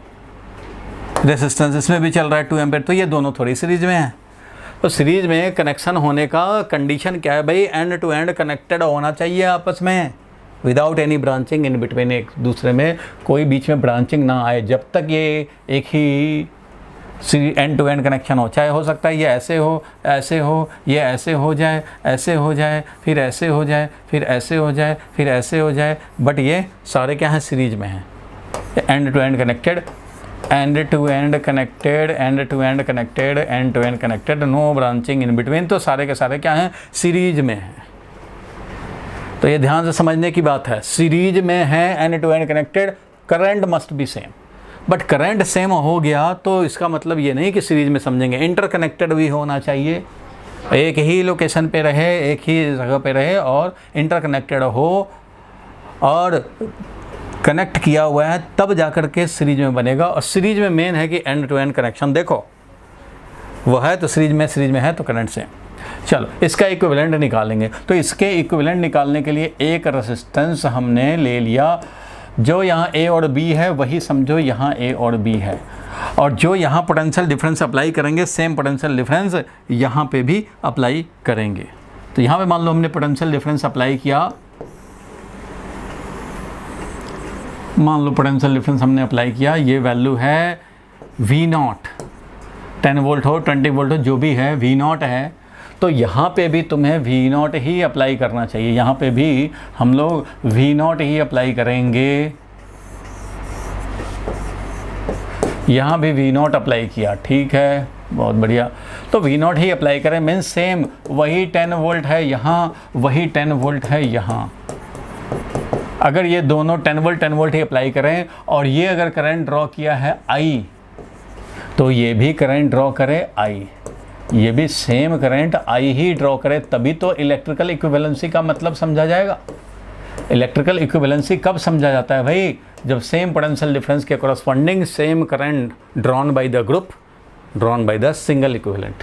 रेसिस्टेंस, इसमें भी चल रहा है 2 एम्पियर, तो ये दोनों थोड़ी सीरीज में है। तो सीरीज में कनेक्शन होने का कंडीशन क्या है भाई? एंड टू एंड कनेक्टेड होना चाहिए आपस में, without any branching in between, एक दूसरे में कोई बीच में ब्रांचिंग ना आए। जब तक ये एक ही एंड टू एंड कनेक्शन हो, चाहे हो सकता है ये ऐसे हो, ऐसे हो, ये ऐसे हो जाए, ऐसे हो जाए, फिर ऐसे हो जाए, फिर ऐसे हो जाए, फिर ऐसे हो जाए, बट ये सारे क्या हैं? सीरीज में हैं। End to end connected, end to end connected, end to end connected, end to end connected, no branching in between, तो सारे के सारे क्या हैं? सीरीज में हैं। तो ये ध्यान से समझने की बात है। सीरीज में है end to end connected, current must be same, but current same हो गया तो इसका मतलब ये नहीं कि सीरीज में समझेंगे, इंटरकनेक्टेड भी होना चाहिए, एक ही लोकेशन पे रहे, एक ही जगह पे रहे और इंटरकनेक्टेड हो और कनेक्ट किया हुआ है, तब जाकर के सीरीज में बनेगा। और सीरीज में मेन है कि एंड टू एंड कनेक्शन देखो, वो है तो सीरीज में है तो करंट से। चलो इसका इक्विवेलेंट निकालेंगे। तो इसके इक्विवेलेंट निकालने के लिए एक रेजिस्टेंस हमने ले लिया, जो यहाँ A और B है वही समझो यहाँ A और B है, और जो यहाँ पोटेंशियल डिफरेंस अप्लाई करेंगे सेम पोटेंशियल डिफरेंस यहाँ पे भी अप्लाई करेंगे। तो यहाँ पे मान लो हमने पोटेंशियल डिफरेंस अप्लाई किया, मान लो पोटेंशियल डिफरेंस हमने अप्लाई किया, ये वैल्यू है V0, 10 वोल्ट हो 20 वोल्ट हो जो भी है V0 है। तो यहाँ पे भी तुम्हें V0 ही अप्लाई करना चाहिए, यहाँ पे भी हम लोग V0 ही अप्लाई करेंगे। यहाँ भी V0 अप्लाई किया, ठीक है, बहुत बढ़िया। तो V0 ही अप्लाई करें, मीन्स सेम वही 10 वोल्ट है यहाँ, वही 10 वोल्ट है यहाँ। अगर ये दोनों 10 वोल्ट ही अप्लाई करें, और ये अगर करंट ड्रॉ किया है I, तो ये भी करंट ड्रॉ करे I, ये भी same current I he draw करे, तभी तो इलेक्ट्रिकल इक्विवेलेंसी का मतलब समझा जाएगा। इलेक्ट्रिकल इक्विवेलेंसी कब समझा जाता है भाई? जब सेम पोटेंशियल डिफरेंस के corresponding same current drawn by the group, drawn by the single equivalent.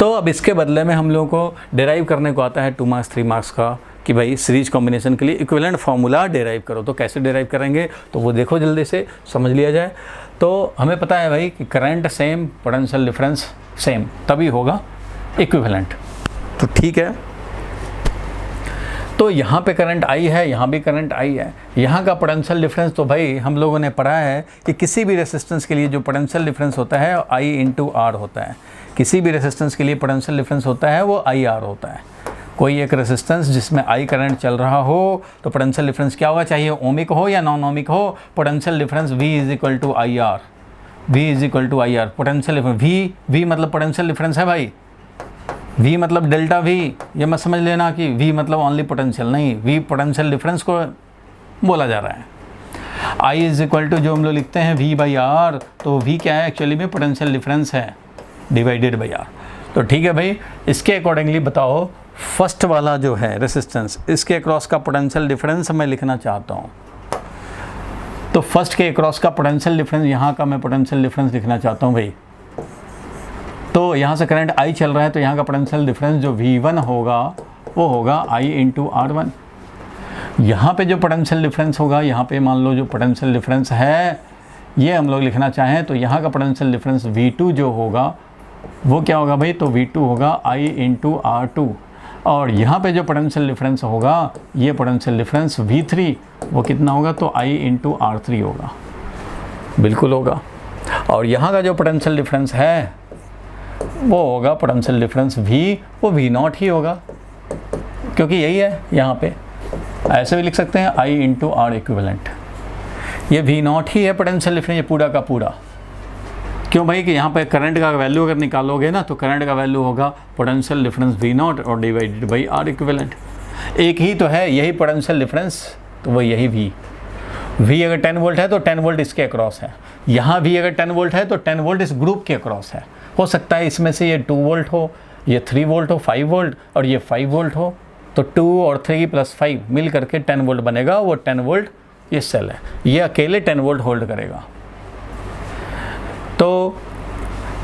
तो अब इसके बदले में हम लोगों को डिराइव करने को आता है 2 मार्क्स 3 मार्क्स का, कि भाई सीरीज कॉम्बिनेशन के लिए इक्विवेलेंट फार्मूला डिराइव करो। तो कैसे डिराइव करेंगे तो वो देखो जल्दी से समझ लिया जाए। तो हमें पता है भाई कि current same, potential difference same, तभी होगा इक्विवेलेंट। तो ठीक है, तो यहाँ पे करंट I है, यहाँ भी करंट I है। यहाँ का पोटेंशियल डिफरेंस तो भाई हम लोगों ने पढ़ा है कि किसी भी रेसिस्टेंस के लिए जो पोटेंशियल डिफरेंस होता है I इंटू R होता है। किसी भी रेसिस्टेंस के लिए पोटेंशियल डिफरेंस होता है वो IR होता है। कोई एक रेसिस्टेंस जिसमें I करंट चल रहा हो तो पोटेंशियल डिफरेंस क्या होगा, चाहे ओमिक हो या नॉन ओमिक हो, potential difference V is equal to IR, V is equal to IR। Potential V मतलब पोटेंशियल डिफरेंस है भाई, V मतलब डेल्टा V, ये मत समझ लेना कि V मतलब ओनली पोटेंशियल, नहीं, V पोटेंशियल डिफरेंस को बोला जा रहा है। I इज इक्वल टू जो हम लोग लिखते हैं V बाई R, तो V क्या है एक्चुअली में पोटेंशियल डिफरेंस है डिवाइडेड बाई R। तो ठीक है भाई, इसके अकॉर्डिंगली बताओ फर्स्ट वाला जो है रेसिस्टेंस, इसके अक्रॉस का पोटेंशियल डिफरेंस मैं लिखना चाहता हूँ। तो फर्स्ट के अक्रॉस का पोटेंशियल डिफरेंस, यहाँ का मैं पोटेंशियल डिफरेंस लिखना चाहता हूँ भाई। तो यहाँ से करंट I चल रहा है, तो यहाँ का पोटेंशियल डिफरेंस जो V1 होगा वो होगा I इंटू R1। यहाँ पे जो पोटेंशियल डिफरेंस होगा, यहाँ पे मान लो जो पोटेंशियल डिफरेंस है ये हम लोग लिखना चाहें, तो यहाँ का पोटेंशियल डिफरेंस V2 जो होगा वो क्या होगा भाई, तो V2 होगा I इंटू R2। और यहाँ पे जो पोटेंशियल डिफरेंस होगा, ये पोटेंशियल डिफरेंस V3 वो कितना होगा, तो I इंटू R3 होगा, बिल्कुल होगा। और यहाँ का जो पोटेंशियल डिफरेंस है वो होगा पोटेंशियल डिफरेंस V, वो V0 ही होगा, क्योंकि यही है यहाँ पे। ऐसे भी लिख सकते हैं I इंटू R इक्विवेलेंट, ये V0 ही है पोटेंशियल डिफरेंस, ये पूरा का पूरा। क्यों भाई कि यहाँ पे करंट का वैल्यू अगर निकालोगे ना, तो करंट का वैल्यू होगा पोटेंशियल डिफरेंस V0 और डिवाइडेड बाई R इक्विवेलेंट। एक ही तो है, यही पोटेंशियल डिफरेंस, तो वो यही V अगर 10 वोल्ट है तो 10 वोल्ट इसके अक्रॉस है, यहाँ V अगर 10 वोल्ट है तो 10 वोल्ट इस ग्रुप के अक्रॉस है। हो सकता है इसमें से ये 2 वोल्ट हो, ये 3 वोल्ट हो, 5 वोल्ट, और ये 5 वोल्ट हो, तो 2 और 3 प्लस 5 मिल करके 10 वोल्ट बनेगा। वो 10 वोल्ट ये सेल है, ये अकेले 10 वोल्ट होल्ड करेगा। तो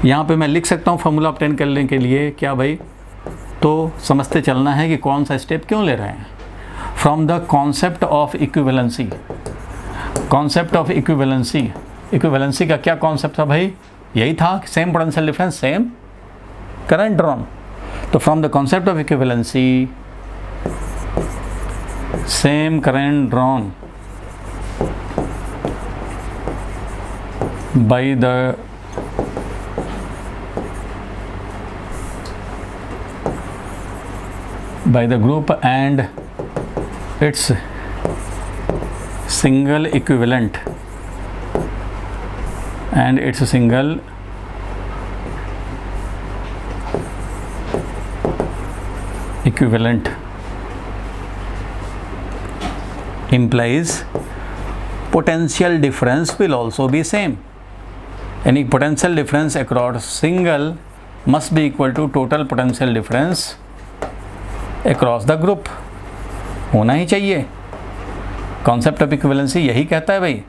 यहाँ पे मैं लिख सकता हूँ फॉर्मूला ऑब्टेन करने के लिए क्या भाई, तो समझते चलना है कि कौन सा स्टेप क्यों ले रहे हैं। From the concept of equivalency, concept of equivalency, equivalency का क्या कॉन्सेप्ट था भाई, यही था same potential difference same current drawn. तो from the concept of equivalency, same current drawn by the group and its single equivalent implies potential difference will also be same। यानी potential difference across single must be equal to total potential difference across the group, होना ही चाहिए। Concept of equivalency यही कहता है भाई।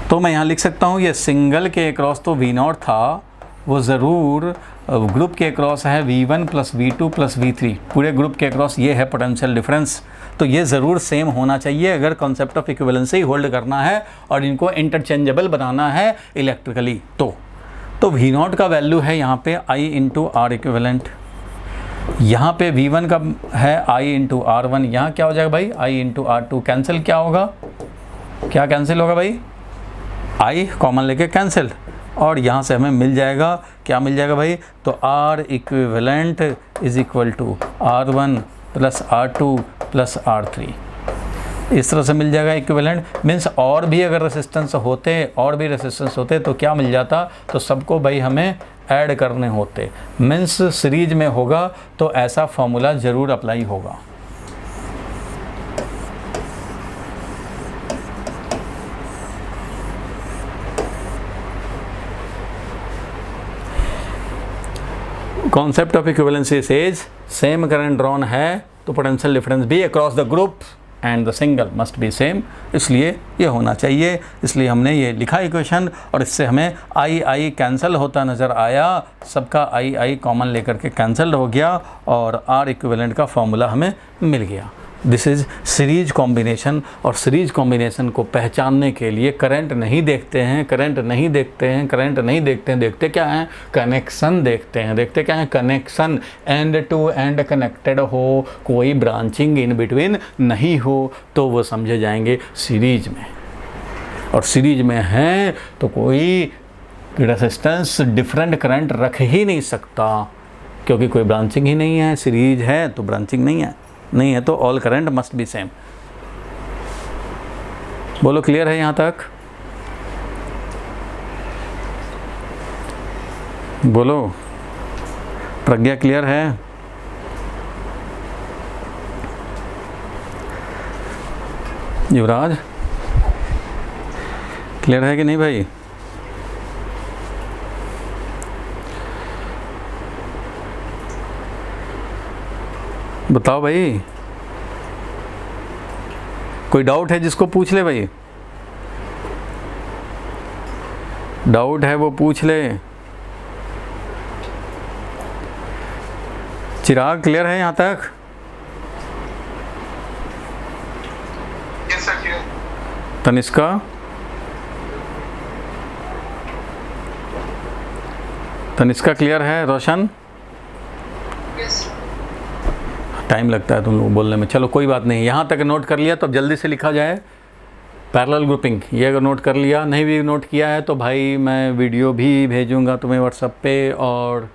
तो मैं यहाँ लिख सकता हूँ ये सिंगल के अक्रॉस तो V0 था, वो ज़रूर ग्रुप के अक्रॉस है V1 plus V2 plus V3, पूरे ग्रुप के अक्रॉस ये है पोटेंशियल डिफरेंस। तो ये ज़रूर सेम होना चाहिए अगर कॉन्सेप्ट ऑफ इक्विवेलेंसी होल्ड करना है और इनको इंटरचेंजेबल बनाना है इलेक्ट्रिकली। तो V0 का वैल्यू है यहाँ पे I इंटू आर इक्विवेलेंट, यहाँ पे V1 का है I इंटू R1, यहाँ क्या हो जाएगा भाई I इंटू R2। कैंसिल क्या होगा, क्या कैंसिल होगा भाई, I कॉमन लेके कैंसिल, और यहाँ से हमें मिल जाएगा, क्या मिल जाएगा भाई, तो R equivalent is equal to R1 plus R2 plus R3। इस तरह से मिल जाएगा इक्विवेलेंट। मीन्स और भी अगर रेसिस्टेंस होते तो क्या मिल जाता, तो सबको भाई हमें ऐड करने होते। मीन्स सीरीज में होगा तो ऐसा फॉर्मूला ज़रूर अप्लाई होगा। Concept of equivalency says same current drawn है तो पोटेंशियल डिफरेंस भी across the group and the single must be same, इसलिए ये होना चाहिए। इसलिए हमने ये लिखा इक्वेशन, और इससे हमें आई कैंसिल होता नज़र आया, सबका आई कॉमन लेकर के कैंसिल हो गया और आर इक्विवेलेंट का फॉर्मूला हमें मिल गया। This is series combination. और सीरीज कॉम्बिनेशन को पहचानने के लिए करंट नहीं देखते हैं, देखते क्या हैं, कनेक्शन देखते हैं। देखते क्या हैं, connection, end to end connected हो, कोई ब्रांचिंग इन बिटवीन नहीं हो, तो वो समझे जाएंगे सीरीज में। और सीरीज में है तो कोई रेजिस्टेंस डिफरेंट करंट रख ही नहीं सकता, क्योंकि कोई ब्रांचिंग ही नहीं है। सीरीज है तो ब्रांचिंग नहीं है तो all current must be same. बोलो क्लियर है यहाँ तक? बोलो प्रज्ञा क्लियर है? युवराज क्लियर है कि नहीं भाई? बताओ भाई, कोई डाउट है जिसको पूछ ले भाई, डाउट है वो पूछ ले। चिराग क्लियर है यहाँ तक? तनिष्का, तनिष्का क्लियर है? रोशन, टाइम लगता है तुम लोग बोलने में, चलो कोई बात नहीं। यहाँ तक नोट कर लिया तो अब जल्दी से लिखा जाए पैरेलल ग्रुपिंग। ये अगर नोट कर लिया, नहीं भी नोट किया है तो भाई मैं वीडियो भी भेजूँगा तुम्हें व्हाट्सएप पे, और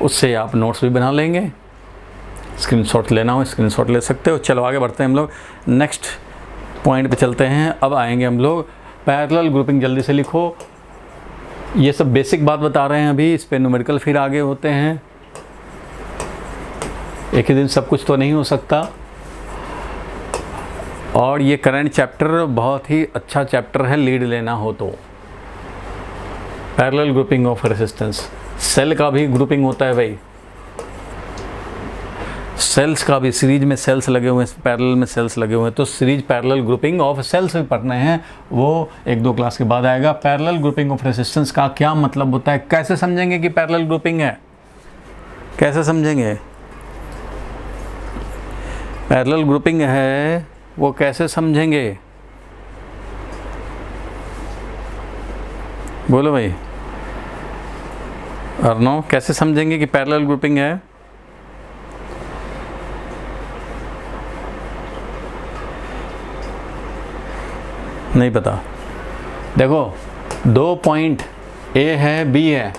उससे आप नोट्स भी बना लेंगे। स्क्रीनशॉट लेना हो स्क्रीनशॉट ले सकते हो। चलो आगे बढ़ते हैं हम लोग, नेक्स्ट पॉइंट पे चलते हैं। अब आएंगे हम लोग पैरेलल ग्रुपिंग। जल्दी से लिखो, ये सब बेसिक बात बता रहे हैं अभी, इस पे न्यूमेरिकल फिर आगे होते हैं। एक ही दिन सब कुछ तो नहीं हो सकता, और ये करंट चैप्टर बहुत ही अच्छा चैप्टर है लीड लेना हो तो। Parallel grouping of resistance, cell का भी ग्रुपिंग होता है भाई, सेल्स का भी, सीरीज में सेल्स लगे हुए हैं, पैरेलल में सेल्स लगे हुए हैं, तो series parallel grouping of cells भी पढ़ने हैं, वो 1-2 क्लास के बाद आएगा। पैरेलल ग्रुपिंग ऑफ रेजिस्टेंस का क्या मतलब होता है, कैसे समझेंगे कि पैरेलल ग्रुपिंग है, कैसे समझेंगे पैरेलल ग्रुपिंग है, वो कैसे समझेंगे? बोलो भाई, अर्नो कैसे समझेंगे कि पैरेलल ग्रुपिंग है? नहीं पता। देखो 2 पॉइंट ए है बी है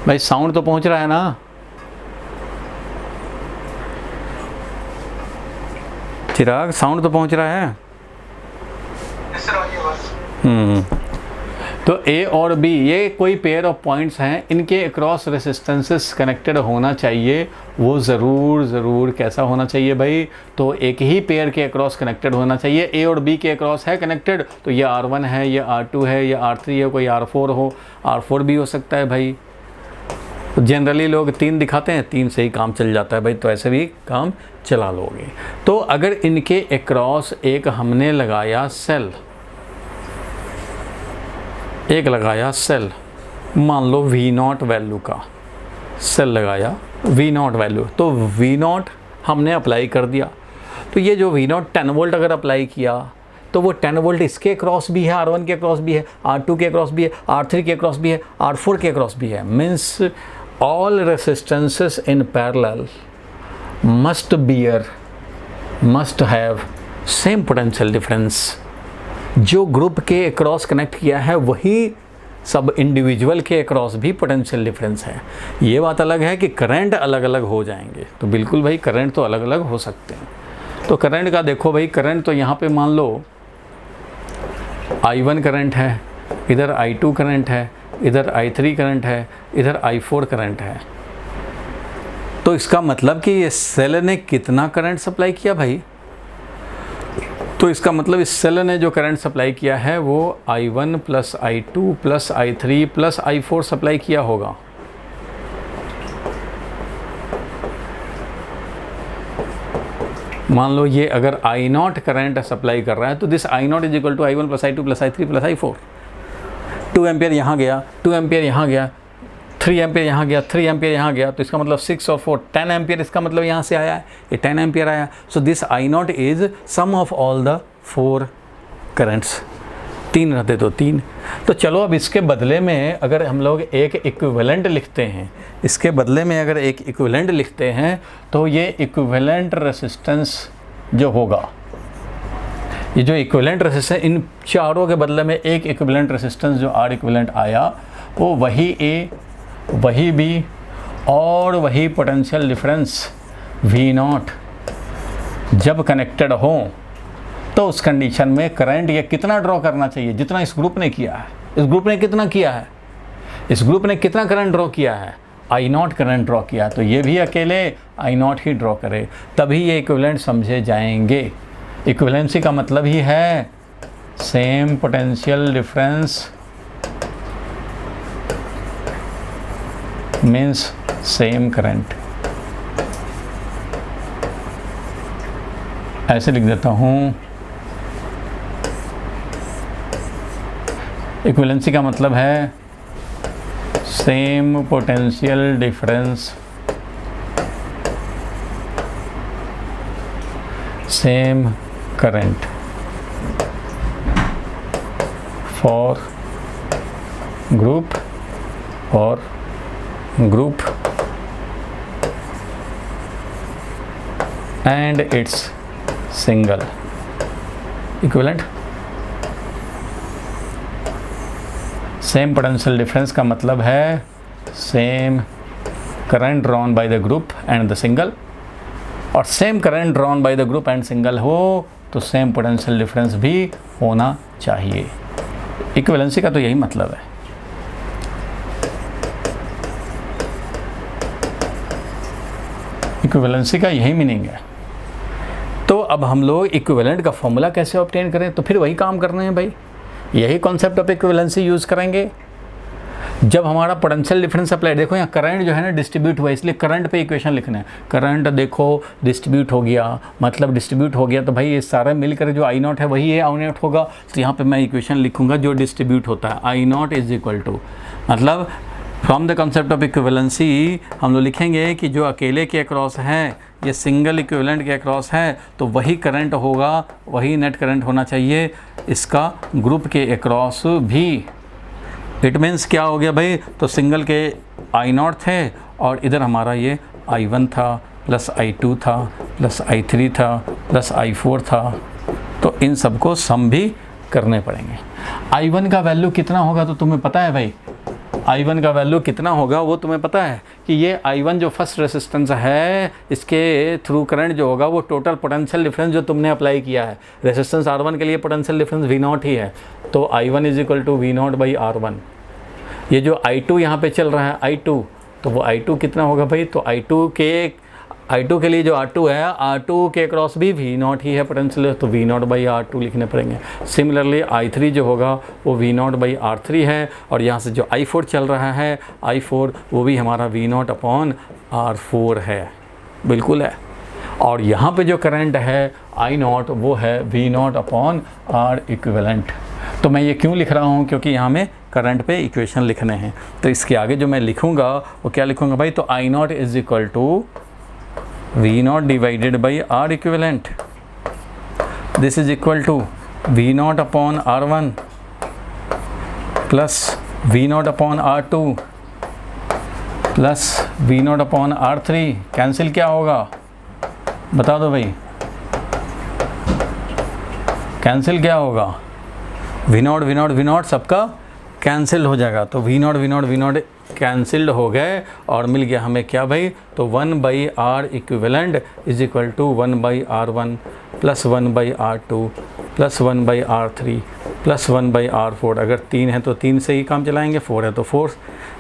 भाई, साउंड तो पहुंच रहा है ना? चिराग साउंड तो पहुंच रहा है? तो ए और बी ये कोई पेयर ऑफ पॉइंट्स हैं, इनके अक्रॉस रेसिस्टेंसेस कनेक्टेड होना चाहिए। वो ज़रूर कैसा होना चाहिए भाई, तो एक ही पेयर के अक्रॉस कनेक्टेड होना चाहिए। ए और बी के अक्रॉस है कनेक्टेड, तो ये R1 है, ये R2 है, ये R3 है, कोई R4 हो, R4 भी हो सकता है भाई। तो जनरली लोग 3 दिखाते हैं, 3 से ही काम चल जाता है भाई, तो ऐसे भी काम चला लोगे। तो अगर इनके अक्रॉस एक हमने लगाया सेल, एक लगाया सेल, मान लो वी नॉट वैल्यू का सेल लगाया, वी नॉट वैल्यू, तो वी नॉट हमने अप्लाई कर दिया। तो ये जो वी नॉट 10 वोल्ट अगर अप्लाई किया तो वो 10 वोल्ट इसके क्रॉस भी है, R1 के क्रॉस भी है, R2 के क्रॉस भी है, R3 के क्रॉस भी है, R4 के क्रॉस भी है। Means all resistances in parallel must have same potential difference. जो ग्रुप के अक्रॉस कनेक्ट किया है वही सब इंडिविजुअल के अक्रॉस भी पोटेंशियल डिफरेंस है। ये बात अलग है कि करंट अलग अलग हो जाएंगे, तो बिल्कुल भाई करंट तो अलग अलग हो सकते हैं। तो करंट का देखो भाई, करंट तो यहाँ पे मान लो I1 करंट है, इधर I2 करंट है, इधर I3 करंट है, इधर I4 करंट है। तो इसका मतलब कि ये सेल ने कितना करंट सप्लाई किया भाई? तो इसका मतलब इस सेल ने जो करंट सप्लाई किया है वो I1 plus I2 plus I3 plus I4 supply किया होगा। मान लो ये अगर I0 करंट सप्लाई कर रहा है तो this I0 is equal to I1 plus I2 plus I3 plus I4। 2 ampere यहाँ गया, 2 एम्पियर यहाँ गया, 3 एम्पियर यहाँ गया, 3 एम्पियर यहाँ गया, तो इसका मतलब 6 और 4 10 एम्पियर इसका मतलब यहाँ से आया है, ये 10 एम्पियर आया। So this I0 is sum of all the 4 currents. 3 रहते तो 3। तो चलो अब इसके बदले में अगर हम लोग एक इक्विवेलेंट लिखते हैं, इसके बदले में अगर एक इक्विवेलेंट लिखते हैं तो ये इक्विवेलेंट रेसिस्टेंस जो होगा, ये जो इक्विवेलेंट रेसिस्टेंस, इन चारों के बदले में एक इक्विवेलेंट रेसिस्टेंस जो R इक्विवेलेंट आया वो वही A, वही B और वही पोटेंशियल डिफरेंस V0 जब कनेक्टेड हो तो उस कंडीशन में करंट ये कितना ड्रॉ करना चाहिए, जितना इस ग्रुप ने किया है। इस ग्रुप ने कितना किया है? इस ग्रुप ने कितना करंट ड्रॉ किया है? I0 करंट ड्रॉ किया, तो ये भी अकेले I0 ही ड्रॉ करे, तभी ये इक्विवेलेंट समझे जाएंगे। इक्विवेलेंसी का मतलब ही है same potential difference means same current. ऐसे लिख देता हूँ, इक्विवेलेंसी का मतलब है same potential difference, same current for group और group and its single equivalent। Same potential difference का मतलब है same current drawn by the group and the single, और same current drawn by the group and single हो तो same potential difference भी होना चाहिए। इक्विवेलेंसी का तो यही मतलब है। इक्विवेलेंसी का यही मीनिंग है। तो अब हम लोग इक्विवेलेंट का फॉर्मूला कैसे ऑब्टेन करें, तो फिर वही काम करने हैं भाई, यही कॉन्सेप्ट ऑफ इक्विवेलेंसी यूज़ करेंगे। जब हमारा पोटेंशियल डिफरेंस अप्लाई, देखो यहाँ करंट जो है ना डिस्ट्रीब्यूट हुआ, इसलिए करंट पे इक्वेशन लिखना है। करंट देखो डिस्ट्रीब्यूट हो गया, मतलब डिस्ट्रीब्यूट हो गया तो भाई ये सारा मिलकर जो I0 है वही है I0 होगा। तो यहाँ पे मैं इक्वेशन लिखूँगा जो डिस्ट्रीब्यूट होता है, I0 इज इक्वल टू, मतलब from the concept of equivalency हम लोग लिखेंगे कि जो अकेले के अक्रॉस है, ये सिंगल इक्विवेलेंट के अक्रॉस है, तो वही करंट होगा, वही नेट करंट होना चाहिए इसका ग्रुप के अक्रॉस भी। इट मीन्स क्या हो गया भाई, तो सिंगल के I0 थे और इधर हमारा ये I1 था प्लस I2 था प्लस I3 था प्लस I4 था, तो इन सबको सम भी करने पड़ेंगे। I1 का वैल्यू कितना होगा तो तुम्हें पता है भाई, I1 का वैल्यू कितना होगा वो तुम्हें पता है कि ये I1 जो फर्स्ट रेसिस्टेंस है, इसके थ्रू करंट जो होगा वो टोटल पोटेंशियल डिफरेंस जो तुमने अप्लाई किया है, रेसिस्टेंस R1 के लिए पोटेंशियल डिफरेंस V0 ही है, तो I1 is equal to V0 by R1। ये जो I2 यहाँ पे चल रहा है I2, तो वो I2 कितना होगा भाई, तो I2 के लिए जो R2 है, R2 के क्रॉस भी V0 ही है पोटेंशियल, तो V0 बाई R2 लिखने पड़ेंगे। सिमिलरली I3 जो होगा वो V0 बाई R3 है, और यहाँ से जो I4 चल रहा है I4 वो भी हमारा V0 अपॉन R4 है, बिल्कुल है। और यहाँ पे जो करंट है I0 वो है V0 अपॉन R इक्विवेलेंट। तो मैं ये क्यों लिख रहा हूँ, क्योंकि यहाँ में करंट पे इक्वेशन लिखने हैं। तो इसके आगे जो मैं लिखूँगा वो क्या लिखूँगा भाई, तो I naught is equal to V naught divided by R equivalent, this is equal to V naught upon R one plus V naught upon R two plus V naught upon R three. Cancel क्या होगा बता दो भाई, cancel क्या होगा, we not सबका cancel हो जाएगा। तो वी नॉट कैंसिल्ड हो गए और मिल गया हमें क्या भाई, तो 1/r equivalent is equal to 1/r1 plus 1/r2 plus 1/r3 plus 1/r4। अगर 3 है तो 3 से ही काम चलाएंगे, 4 है तो 4।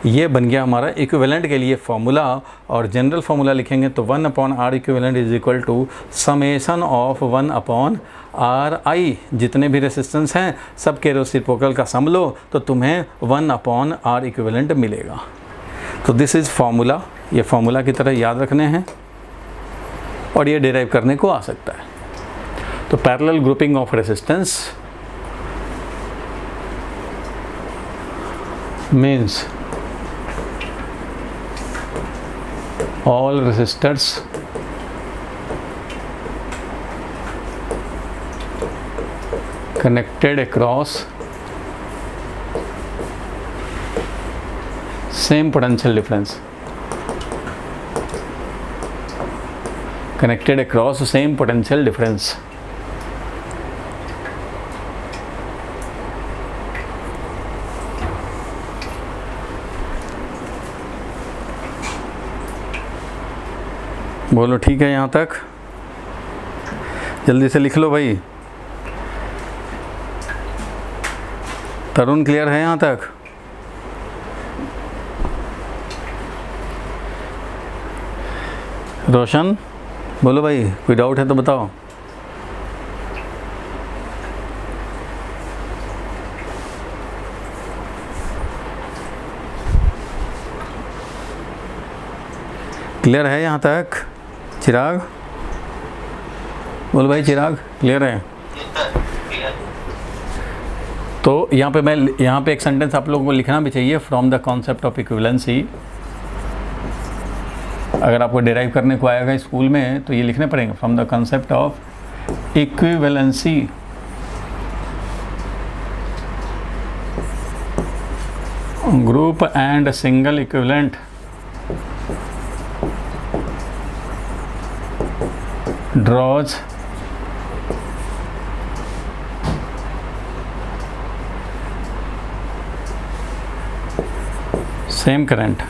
ये बन गया हमारा इक्विवेलेंट के लिए फॉर्मूला। और जनरल फार्मूला लिखेंगे तो 1/r equivalent is equal to summation of 1/ri। जितने भी रेसिस्टेंस हैं सब के रेसिप्रोकल का सम लो तो तुम्हें 1/r इक्विवेलेंट मिलेगा। तो दिस इज़ फार्मूला, ये फार्मूला की तरह याद रखने हैं और ये डिराइव करने को आ सकता है। तो parallel grouping of resistance means all resistors connected across same potential difference, connected across same potential difference। बोलो ठीक है यहाँ तक, जल्दी से लिख लो भाई। तरुण क्लियर है यहाँ तक? रोशन बोलो भाई, कोई डाउट है तो बताओ। क्लियर है यहाँ तक? चिराग बोलो भाई, चिराग क्लियर है? तो यहाँ पे एक सेंटेंस आप लोगों को लिखना भी चाहिए, from the concept of equivalency. अगर आपको डिराइव करने को आएगा स्कूल में तो ये लिखने पड़ेंगे, from the concept of equivalency group and single equivalent draws same current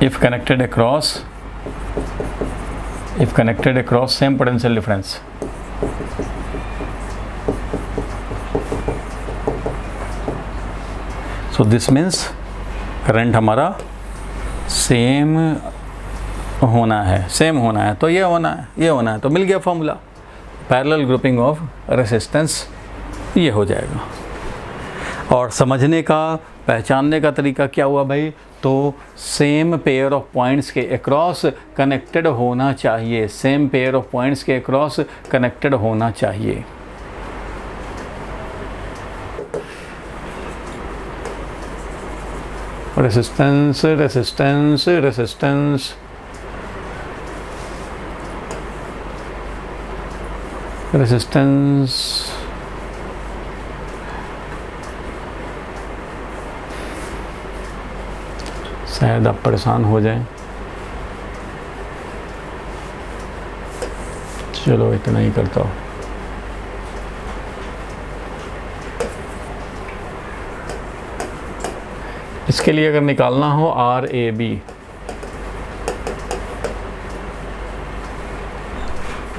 if connected across same potential difference। so this means current हमारा सेम होना है, तो ये होना है, तो मिल गया formula, parallel grouping of resistance ये हो जाएगा। और समझने का, पहचानने का तरीका क्या हुआ भाई, तो सेम पेयर ऑफ पॉइंट्स के अक्रॉस कनेक्टेड होना चाहिए, सेम पेयर ऑफ पॉइंट्स के अक्रॉस कनेक्टेड होना चाहिए। रेसिस्टेंस रेसिस्टेंस रेसिस्टेंस रेसिस्टेंस शायद आप परेशान हो जाएं, चलो इतना ही करता हूँ। इसके लिए अगर निकालना हो RAB,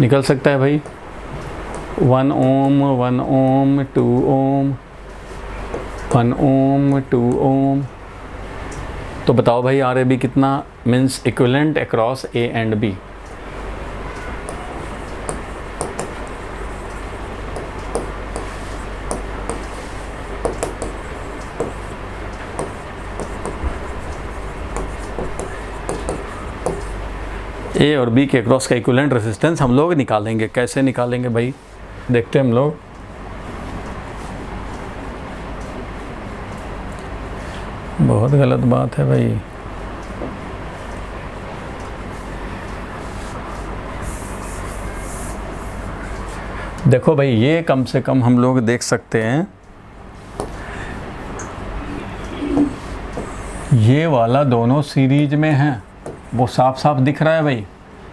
निकल सकता है भाई, 1 ओम 1 ओम 2 ओम 1 ओम 2 ओम। तो बताओ भाई RAB कितना, means equivalent across A and B। ए और बी के क्रॉस का इक्विवेलेंट रेजिस्टेंस हम लोग निकालेंगे। कैसे निकालेंगे भाई, देखते हैं हम लोग। बहुत गलत बात है भाई। देखो भाई, ये कम से कम हम लोग देख सकते हैं, ये वाला दोनों सीरीज में हैं, वो साफ साफ दिख रहा है भाई,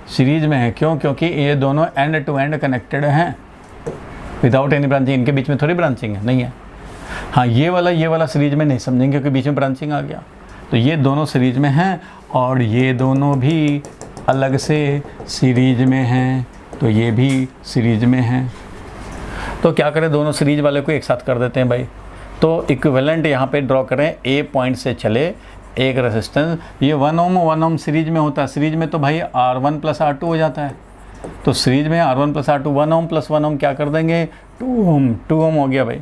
सीरीज में है। क्यों? क्योंकि ये दोनों एंड टू एंड कनेक्टेड हैं विदाउट एनी ब्रांचिंग। इनके बीच में थोड़ी ब्रांचिंग है, नहीं है। हाँ, ये वाला सीरीज में नहीं समझेंगे क्योंकि बीच में ब्रांचिंग आ गया। तो ये दोनों सीरीज में हैं और ये दोनों भी अलग से सीरीज में हैं, तो ये भी सीरीज में हैं। तो क्या करें, दोनों सीरीज वाले को एक साथ कर देते हैं भाई। तो इक्विवेलेंट यहाँ पे ड्रॉ करें, ए पॉइंट से चले एक रेसिस्टेंस, ये 1 ओम सीरीज में होता है। सीरीज में तो भाई R1 + R2 हो जाता है। तो सीरीज में R1 + R2 1 ओम + 1 ओम क्या कर देंगे, 2 ओम हो गया भाई।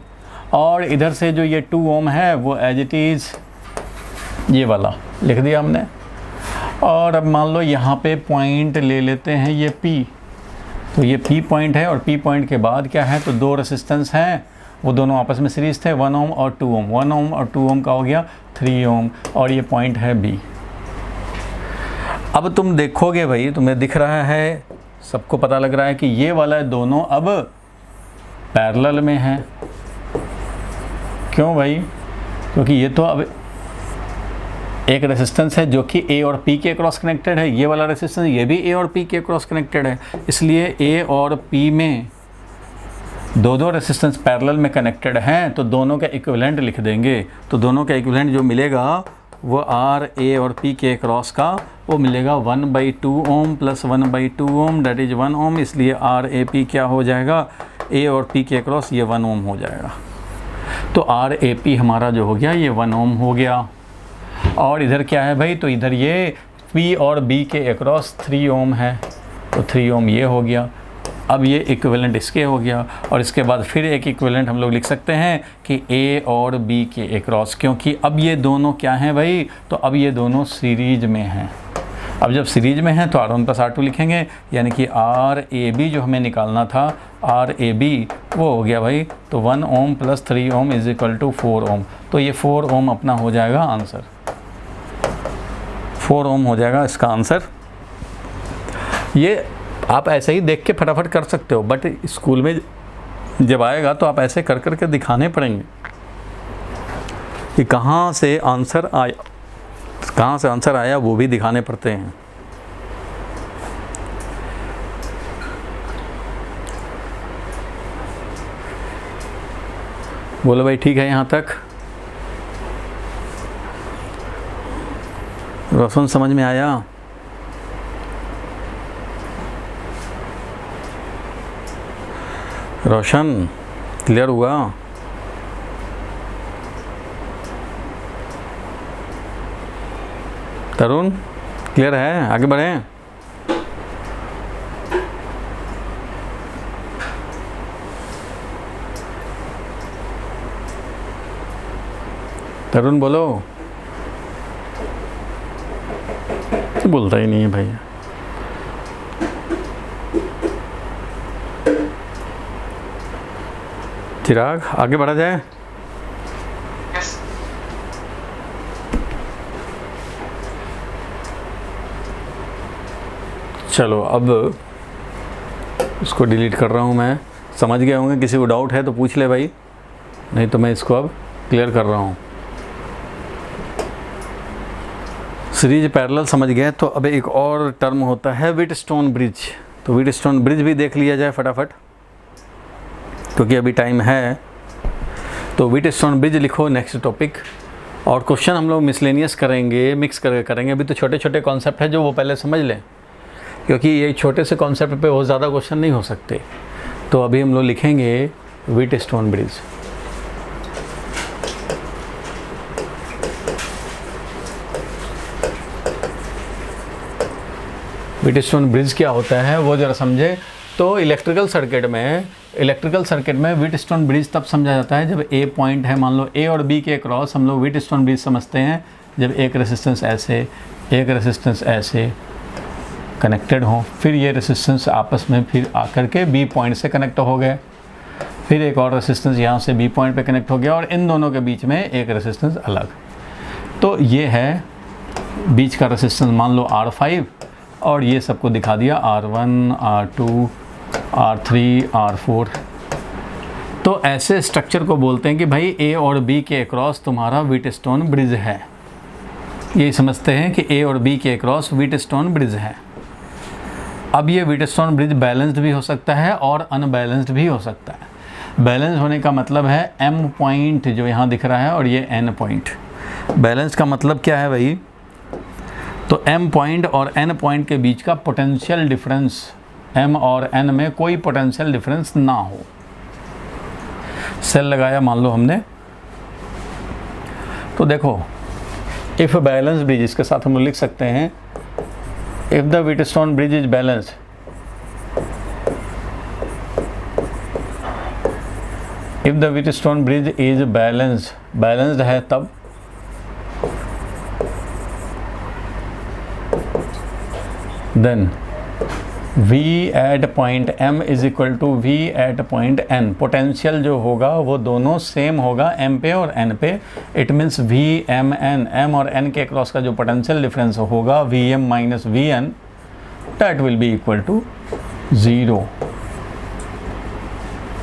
और इधर से जो ये 2 ओम है वो एज इट इज़ ये वाला लिख दिया हमने। और अब मान लो यहाँ पे पॉइंट ले लेते हैं ये P, तो ये P पॉइंट है और P पॉइंट के बाद क्या है, तो 2 रेसिस्टेंस हैं, वो दोनों आपस में सीरीज थे, 1 ओम और 2 ओम। 1 ओम और 2 ओम का हो गया 3 ओम और ये पॉइंट है B। अब तुम देखोगे भाई, तुम्हें दिख रहा है, सबको पता लग रहा है कि ये वाला दोनों अब पैरेलल में है। क्यों भाई? क्योंकि ये तो अब एक रेसिस्टेंस है जो कि A और P के क्रॉस कनेक्टेड है, ये वाला रेसिस्टेंस ये भी A और P के क्रॉस कनेक्टेड है, इसलिए A और P में दो रेसिस्टेंस पैरेलल में कनेक्टेड हैं, तो दोनों का इक्विवेलेंट लिख देंगे। तो दोनों का इक्विवेलेंट जो मिलेगा वो R A और P के क्रॉस का वो मिलेगा 1/2 ओम + 1/2 ओम, दैट इज़ 1 ओम। इसलिए R A P क्या हो जाएगा, A और P के क्रॉस ये 1 ओम हो जाएगा। तो R A P हमारा जो हो गया ये 1 ओम हो गया। और इधर क्या है भाई, तो इधर ये P और B के अक्रॉस 3 ओम है, तो 3 ओम ये हो गया। अब ये इक्विवेलेंट इसके हो गया और इसके बाद फिर एक इक्विवेलेंट हम लोग लिख सकते हैं कि A और B के अक्रॉस, क्योंकि अब ये दोनों क्या हैं भाई, तो अब ये दोनों सीरीज में हैं। अब जब सीरीज में हैं तो R1 + R2 लिखेंगे, यानी कि R A B जो हमें निकालना था R A B वो हो गया भाई, तो 1 ओम + 3 ओम = 4 ओम। तो ये 4 ओम अपना हो जाएगा आंसर, 4 ओम हो जाएगा इसका आंसर। ये आप ऐसे ही देख के फटाफट कर सकते हो, बट स्कूल में जब आएगा तो आप ऐसे कर कर के दिखाने पड़ेंगे कि कहाँ से आंसर आया, वो भी दिखाने पड़ते हैं। बोलो भाई, ठीक है यहाँ तक? रोशन समझ में आया? रोशन क्लियर हुआ? तरुण क्लियर है? आगे बढ़ें? तरुण बोलो। बोलता ही नहीं है भैया। चिराग आगे बढ़ा जाए? चलो अब इसको डिलीट कर रहा हूँ मैं। समझ गए होंगे, किसी को डाउट है तो पूछ ले भाई, नहीं तो मैं इसको अब क्लियर कर रहा हूँ। सीरीज पैरेलल समझ गए, तो अब एक और टर्म होता है व्हीटस्टोन ब्रिज। तो व्हीटस्टोन ब्रिज भी देख लिया जाए फटाफट, क्योंकि अभी टाइम है। तो व्हीटस्टोन ब्रिज लिखो नेक्स्ट टॉपिक। और क्वेश्चन हम लोग मिसलेनियस करेंगे, मिक्स करके करेंगे। अभी तो छोटे छोटे कॉन्सेप्ट है जो वो पहले समझ लें, क्योंकि ये छोटे से कॉन्सेप्ट पे बहुत ज़्यादा क्वेश्चन नहीं हो सकते। तो अभी हम लोग लिखेंगे व्हीटस्टोन ब्रिज। व्हीटस्टोन ब्रिज क्या होता है वो ज़रा समझे। तो इलेक्ट्रिकल सर्किट में व्हीटस्टोन ब्रिज तब समझा जाता है जब ए पॉइंट है, मान लो ए और बी के क्रॉस हम लोग व्हीटस्टोन ब्रिज समझते हैं जब एक रेसिस्टेंस ऐसे कनेक्टेड हो, फिर ये रेसिस्टेंस आपस में फिर आकर के बी पॉइंट से कनेक्ट हो गए। फिर एक और रेसिस्टेंस यहाँ से बी पॉइंट पे कनेक्ट हो गया और इन दोनों के बीच में एक रेसिस्टेंस अलग। तो ये है बीच का रेसिस्टेंस, मान लो R5, और ये सबको दिखा दिया R1, R2, R3, R4। तो ऐसे स्ट्रक्चर को बोलते हैं कि भाई A और B के अक्रॉस तुम्हारा व्हीटस्टोन ब्रिज है। ये समझते हैं कि A और B के अक्रॉस व्हीटस्टोन ब्रिज है। अब ये व्हीटस्टोन ब्रिज बैलेंस्ड भी हो सकता है और अनबैलेंस्ड भी हो सकता है। बैलेंस होने का मतलब है M पॉइंट जो यहाँ दिख रहा है और ये N पॉइंट। बैलेंस का मतलब क्या है भाई? तो M पॉइंट और N पॉइंट के बीच का पोटेंशियल डिफरेंस, M और N में कोई पोटेंशियल डिफरेंस ना हो। सेल लगाया मान लो हमने, तो देखो इफ़ बैलेंस ब्रिज, इसके साथ हम लिख सकते हैं if the Wheatstone bridge is balanced, if the Wheatstone bridge is balanced है तब then V at point M is equal to V at point N। Potential जो होगा वो दोनों सेम होगा M पे और N पे। इट मीन्स VMN, M और N के क्रॉस का जो पोटेंशियल डिफरेंस होगा VM minus VN, that will be equal to 0।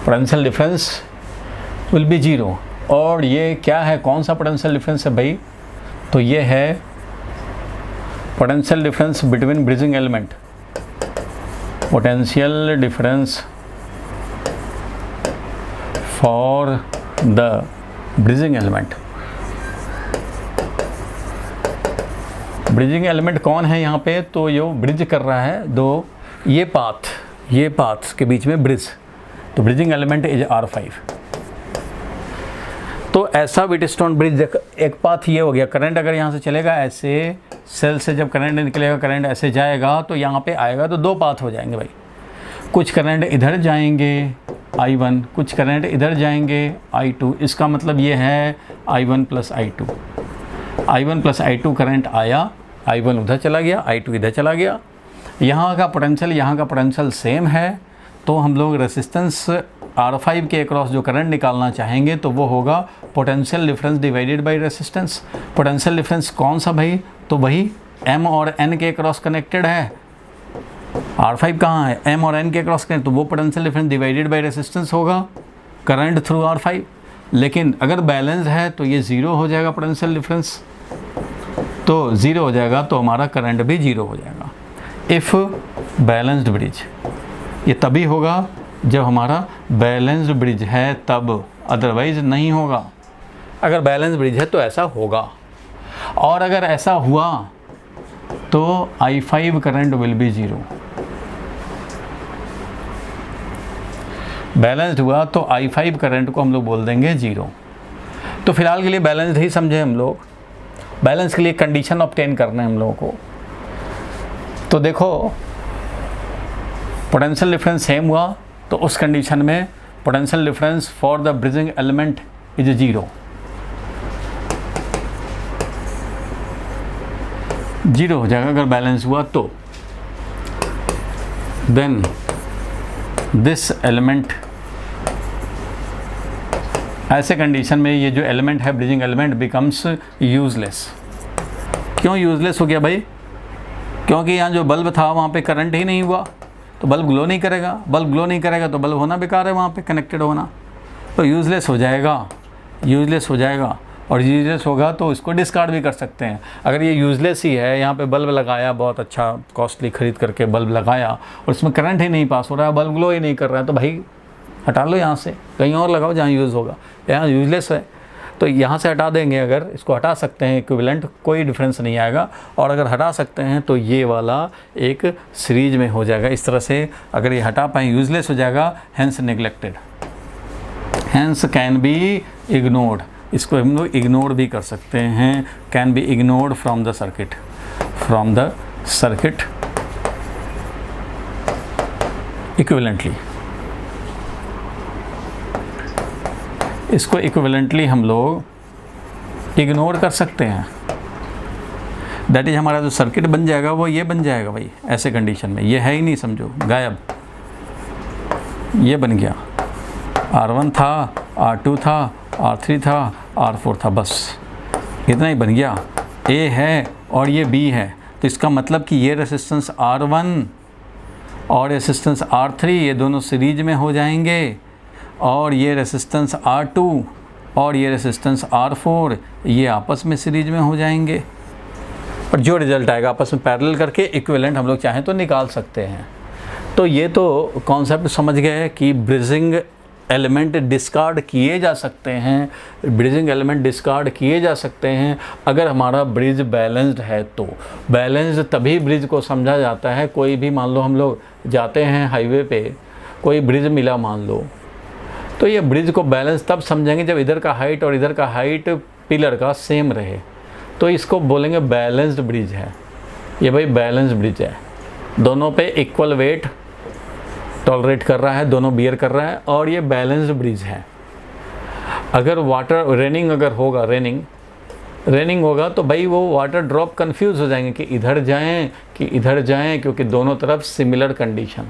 Potential difference will be 0। और ये क्या है, कौन सा पोटेंशियल डिफरेंस है भाई? तो ये है potential difference between bridging element. Potential difference for the bridging element. Bridging element कौन है यहाँ पे? तो ये ब्रिज कर रहा है दो, ये पाथ के बीच में ब्रिज, तो ब्रिजिंग एलिमेंट इज R5। तो ऐसा व्हीटस्टोन ब्रिज, एक पाथ ये हो गया, करंट अगर यहाँ से चलेगा ऐसे, सेल से जब करंट निकलेगा, करंट ऐसे जाएगा तो यहाँ पे आएगा तो दो पाथ हो जाएंगे भाई। कुछ करंट इधर जाएंगे I1, कुछ करंट इधर जाएंगे I2। इसका मतलब ये है I1 plus I2। I1 plus I2 current आया, I1 उधर चला गया, I2 इधर चला गया। यहाँ का पोटेंशियल सेम है, तो हम लोग रेसिस्टेंस R5 के अक्रॉस जो करंट निकालना चाहेंगे तो वो होगा potential difference divided by resistance. Potential difference कौन सा भाई? तो वही M और N के अक्रॉस कनेक्टेड है। R5 कहाँ है? M और N के अक्रॉस कनेक्ट, तो वो potential difference divided by resistance होगा करंट थ्रू R5। लेकिन अगर बैलेंस है तो ये 0 हो जाएगा पोटेंशियल डिफरेंस, तो 0 हो जाएगा तो हमारा करंट भी 0 हो जाएगा। इफ़ बैलेंस्ड ब्रिज, ये तभी होगा जब हमारा बैलेंस्ड ब्रिज है तब, अदरवाइज नहीं होगा। अगर बैलेंस ब्रिज है तो ऐसा होगा, और अगर ऐसा हुआ तो I5 current will be 0। Balanced हुआ तो I5 करंट को हम लोग बोल देंगे 0। तो फिलहाल के लिए बैलेंस्ड ही समझे हम लोग। बैलेंस के लिए कंडीशन ऑब्टेन करना है हम लोगों को। तो देखो पोटेंशियल डिफरेंस सेम हुआ तो उस कंडीशन में potential difference for the bridging element is 0। 0 हो जाएगा अगर बैलेंस हुआ तो। देन दिस एलिमेंट, ऐसे कंडीशन में ये जो एलिमेंट है ब्रिजिंग एलिमेंट बिकम्स यूजलेस। क्यों यूजलेस हो गया भाई? क्योंकि यहाँ जो बल्ब था वहाँ पे करंट ही नहीं हुआ, तो बल्ब ग्लो नहीं करेगा। बल्ब ग्लो नहीं करेगा तो बल्ब होना बेकार है, वहाँ पे कनेक्टेड होना, तो यूजलेस हो जाएगा। और यूजलेस होगा तो इसको डिस्कार्ड भी कर सकते हैं। अगर ये यूजलेस ही है, यहाँ पे बल्ब लगाया, बहुत अच्छा कॉस्टली ख़रीद करके बल्ब लगाया और इसमें करंट ही नहीं पास हो रहा है, बल्ब ग्लो ही नहीं कर रहा है, तो भाई हटा लो यहाँ से, कहीं और लगाओ जहाँ यूज़ होगा। यहाँ यूजलेस है तो यहाँ से हटा देंगे। अगर इसको हटा सकते हैं इक्विवेलेंट, कोई डिफरेंस नहीं आएगा। और अगर हटा सकते हैं तो ये वाला एक सीरीज में हो जाएगा। इस तरह से अगर ये हटा पाएँ यूजलेस हो जाएगा, hence neglected, hence can be ignored. इसको हम लोग इग्नोर भी कर सकते हैं, can be ignored from the circuit equivalently. इसको इक्विवेलेंटली हम लोग इग्नोर कर सकते हैं। दैट इज हमारा जो सर्किट बन जाएगा वो ये बन जाएगा भाई। ऐसे कंडीशन में ये है ही नहीं, समझो गायब, ये बन गया। R1 था, R2 था, R3 था, R4 था, बस इतना ही बन गया। A है और ये B है, तो इसका मतलब कि ये रेसिस्टेंस R1 और रेसिस्टेंस R3 ये दोनों सीरीज में हो जाएंगे, और ये रेसिस्टेंस R2 और ये रेसिस्टेंस R4 ये आपस में सीरीज में हो जाएंगे, और जो रिज़ल्ट आएगा आपस में पैरेलल करके इक्विवेलेंट हम लोग चाहें तो निकाल सकते हैं। तो ये तो कॉन्सेप्ट समझ गए कि ब्रिजिंग एलिमेंट डिस्कार्ड किए जा सकते हैं, ब्रिजिंग एलिमेंट डिस्कार्ड किए जा सकते हैं अगर हमारा ब्रिज बैलेंस्ड है। तो बैलेंस्ड तभी ब्रिज को समझा जाता है। कोई भी मान लो हम लोग जाते हैं हाईवे पे, कोई ब्रिज मिला मान लो, तो ये ब्रिज को बैलेंस तब समझेंगे जब इधर का हाइट और इधर का हाइट पिलर का सेम रहे, तो इसको बोलेंगे बैलेंस्ड ब्रिज है। ये भाई बैलेंस्ड ब्रिज है, दोनों पे इक्वल वेट टॉलरेट कर रहा है, दोनों बियर कर रहा है, और ये बैलेंस्ड ब्रिज है। अगर वाटर रेनिंग अगर होगा, रेनिंग होगा तो भाई वो वाटर ड्रॉप कंफ्यूज हो जाएंगे कि इधर जाएं कि इधर जाएं, क्योंकि दोनों तरफ सिमिलर कंडीशन,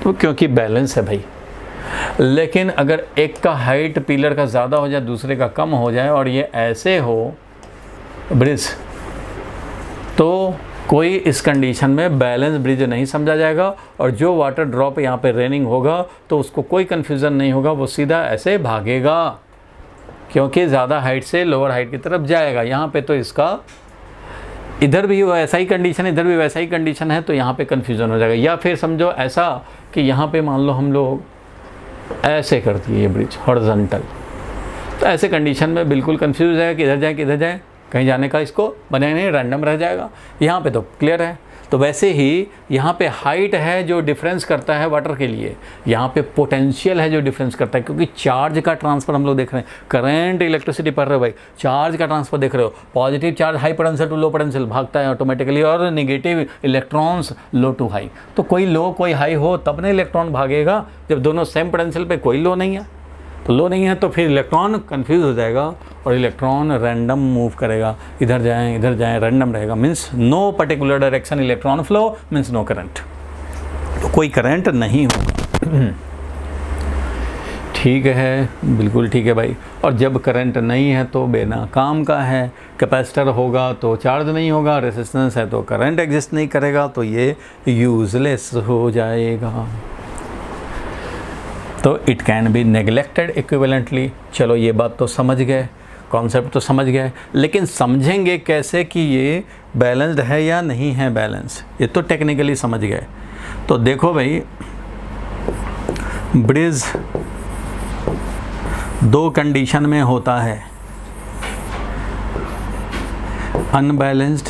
तो क्योंकि बैलेंस है भाई। लेकिन अगर एक का हाइट पिलर का ज़्यादा हो जाए, दूसरे का कम हो जाए, और ये ऐसे हो ब्रिज, तो कोई इस कंडीशन में बैलेंस ब्रिज नहीं समझा जाएगा, और जो वाटर ड्रॉप यहाँ पे रेनिंग होगा तो उसको कोई कन्फ्यूज़न नहीं होगा, वो सीधा ऐसे भागेगा, क्योंकि ज़्यादा हाइट से लोअर हाइट की तरफ जाएगा। यहाँ पे तो इसका इधर भी वैसा ही कंडीशन है, इधर भी वैसा ही कंडीशन है, तो यहाँ पे कन्फ्यूज़न हो जाएगा। या फिर समझो ऐसा कि यहाँ पे मान लो हम लोग ऐसे कर दिए ये ब्रिज हॉरिजॉन्टल, तो ऐसे कंडीशन में बिल्कुल कन्फ्यूज हो जाएगा कि इधर जाए कि इधर जाए, कहीं जाने का इसको बने नहीं, रैंडम रह जाएगा। यहाँ पे तो क्लियर है। तो वैसे ही यहाँ पे हाइट है जो डिफरेंस करता है वाटर के लिए, यहाँ पे पोटेंशियल है जो डिफरेंस करता है, क्योंकि चार्ज का ट्रांसफ़र हम लोग देख रहे हैं, करंट इलेक्ट्रिसिटी पढ़ रहे हो भाई, चार्ज का ट्रांसफ़र देख रहे हो। Positive charge high potential to low potential भागता है ऑटोमेटिकली, और negative electrons low to high. तो कोई लो कोई हाई हो तब ना इलेक्ट्रॉन भागेगा, जब दोनों सेम पोटेंशियल पे कोई लो नहीं है, तो लो नहीं है तो फिर इलेक्ट्रॉन कंफ्यूज हो जाएगा, और इलेक्ट्रॉन रैंडम मूव करेगा, इधर जाएं रैंडम रहेगा, means no particular direction electron flow, means no current, तो कोई करंट नहीं होगा। ठीक है, बिल्कुल ठीक है भाई। और जब करंट नहीं है तो बेना काम का है, कैपेसिटर होगा तो चार्ज नहीं होगा, रेजिस्टेंस है तो करंट एग्जिस्ट नहीं करेगा, तो ये यूजलेस हो जाएगा, तो it can be neglected equivalently. चलो ये बात तो समझ गए, कॉन्सेप्ट तो समझ गए, लेकिन समझेंगे कैसे कि ये बैलेंस्ड है या नहीं है बैलेंस, ये तो टेक्निकली समझ गए। तो देखो भाई, ब्रिज दो कंडीशन में होता है, अनबैलेंस्ड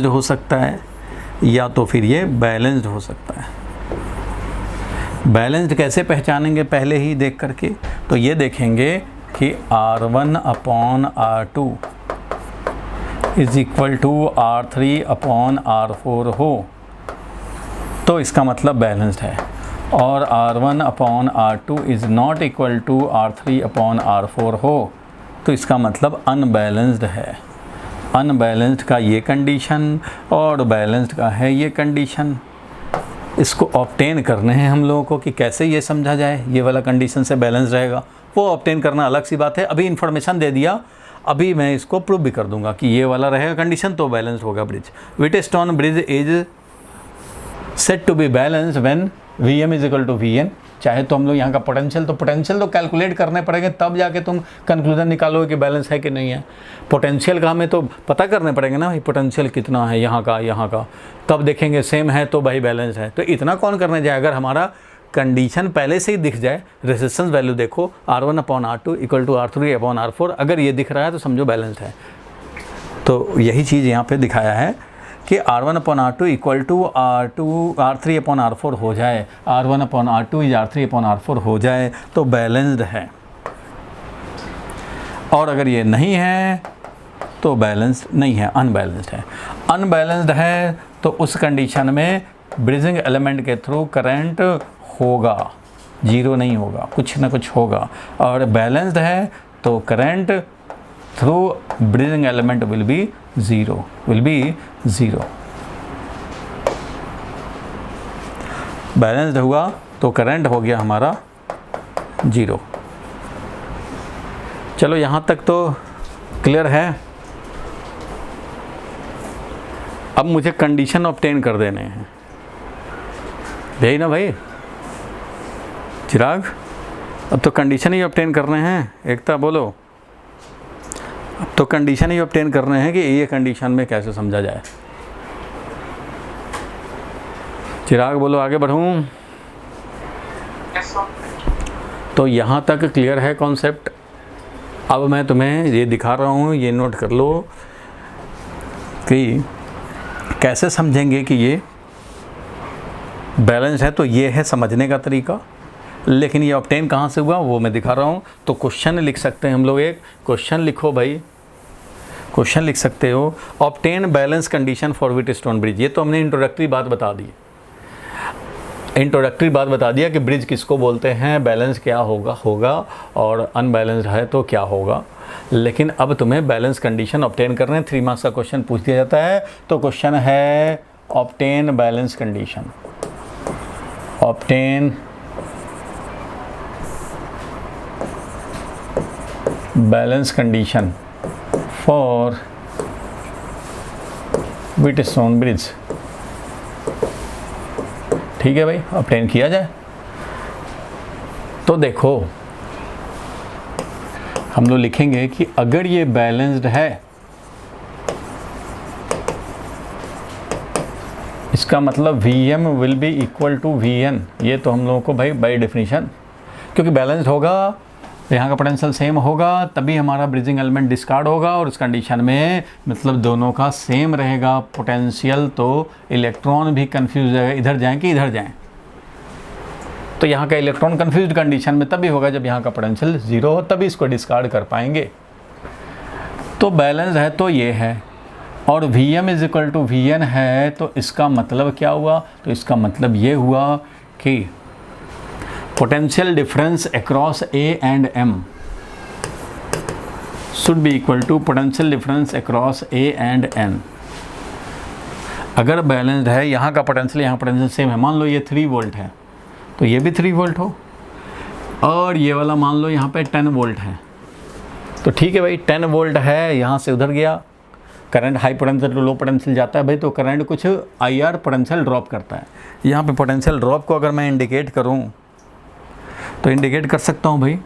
हो सकता है, या तो फिर ये बैलेंस्ड हो सकता है। बैलेंस्ड कैसे पहचानेंगे पहले ही देख करके, तो ये देखेंगे कि R1/R2 is equal to R3/R4 हो, तो इसका मतलब बैलेंस्ड है। और R1/R2 is not equal to R3/R4 हो, तो इसका मतलब अनबैलेंस्ड है। अनबैलेंस्ड का ये कंडीशन और बैलेंस्ड का है ये कंडीशन। इसको ऑब्टेन करने हैं हम लोगों को कि कैसे ये समझा जाए ये वाला कंडीशन से बैलेंस रहेगा, वो ऑब्टेन करना अलग सी बात है। अभी इन्फॉर्मेशन दे दिया, अभी मैं इसको प्रूव भी कर दूंगा कि ये वाला रहेगा कंडीशन तो बैलेंस होगा bridge. Wheatstone bridge is set to be balance when Vm is equal to Vn। चाहे तो हम लोग यहाँ का पोटेंशियल तो कैलकुलेट करने पड़ेंगे, तब जाके तुम कंक्लूजन निकालोगे कि बैलेंस है कि नहीं है। पोटेंशियल का हमें तो पता करने पड़ेंगे ना भाई, पोटेंशियल कितना है यहाँ का, तब देखेंगे सेम है तो भाई बैलेंस है। तो इतना कौन करने जाए, अगर हमारा कंडीशन पहले से ही दिख जाए, रेजिस्टेंस वैल्यू देखो R1/R2 इक्वल टू R3/R4, अगर ये दिख रहा है तो समझो बैलेंस है। तो यही चीज़ यहाँ पे दिखाया है कि R1/R2 इक्वल टू R3/R4 हो जाए, R1/R2 इज R3/R4 हो जाए तो बैलेंस्ड है। और अगर ये नहीं है तो बैलेंस्ड नहीं है, अनबैलेंस्ड है। अनबैलेंस्ड है तो उस कंडीशन में ब्रिजिंग एलिमेंट के थ्रू करंट होगा, जीरो नहीं होगा, कुछ ना कुछ होगा। और बैलेंस्ड है तो current through bridging element will be zero. Balanced हुआ तो करंट हो गया हमारा 0। चलो यहाँ तक तो क्लियर है। अब मुझे कंडीशन ऑब्टेन कर देने हैं, यही ना भाई चिराग? अब तो कंडीशन ही ऑब्टेन करने हैं। एकता बोलो, अब तो कंडीशन ही ऑब्टेन करने हैं कि ये कंडीशन में कैसे समझा जाए। चिराग बोलो, आगे बढ़ूं? तो यहाँ तक क्लियर है कॉन्सेप्ट। अब मैं तुम्हें ये दिखा रहा हूँ, ये नोट कर लो कि कैसे समझेंगे कि ये बैलेंस है। तो ये है समझने का तरीका, लेकिन ये ऑब्टेन कहाँ से हुआ वो मैं दिखा रहा हूँ। तो क्वेश्चन लिख सकते हैं हम लोग, एक क्वेश्चन लिखो भाई, क्वेश्चन लिख सकते हो, obtain balance condition for Wheatstone bridge. ये तो हमने इंट्रोडक्टरी बात बता दी, इंट्रोडक्टरी बात बता दिया कि ब्रिज किसको बोलते हैं, बैलेंस क्या होगा और अनबैलेंस्ड है तो क्या होगा। लेकिन अब तुम्हें बैलेंस कंडीशन ऑब्टेन करने हैं। 3 मार्क्स का क्वेश्चन पूछ दिया जाता है। तो क्वेश्चन है obtain balance condition, obtain balance condition for Wheatstone bridge. ठीक है भाई, ऑब्टेन किया जाए। तो देखो हम लोग लिखेंगे कि अगर ये बैलेंस्ड है, इसका मतलब Vm will be equal to Vn। ये तो हम लोगों को भाई बाय डेफिनेशन, क्योंकि बैलेंस्ड होगा, यहाँ का पोटेंशियल सेम होगा, तभी हमारा ब्रिजिंग एलिमेंट डिस्कार्ड होगा। और उस कंडीशन में मतलब दोनों का सेम रहेगा पोटेंशियल, तो इलेक्ट्रॉन भी कंफ्यूज रहेगा, इधर जाएं कि इधर जाएं। तो यहाँ का इलेक्ट्रॉन कंफ्यूज्ड कंडीशन में तभी होगा जब यहाँ का पोटेंशियल 0 हो, तभी इसको डिस्कार्ड कर पाएंगे। तो बैलेंस है तो ये है, और Vm is equal to Vn है, तो इसका मतलब क्या हुआ? तो इसका मतलब ये हुआ कि potential difference across A and M should be equal to potential difference across A and N। अगर बैलेंस्ड है, यहाँ का पोटेंशियल यहाँ पोटेंशियल सेम है, मान लो ये 3 वोल्ट है तो ये भी 3 वोल्ट हो, और ये वाला मान लो यहाँ पे 10 वोल्ट है, तो ठीक है भाई 10 वोल्ट है, यहाँ से उधर गया current, high potential to low potential जाता है भाई, तो करंट कुछ IR पोटेंशियल ड्रॉप करता है। यहाँ पे पोटेंशियल ड्रॉप को अगर मैं इंडिकेट करूँ तो इंडिकेट कर सकता हूँ भाई,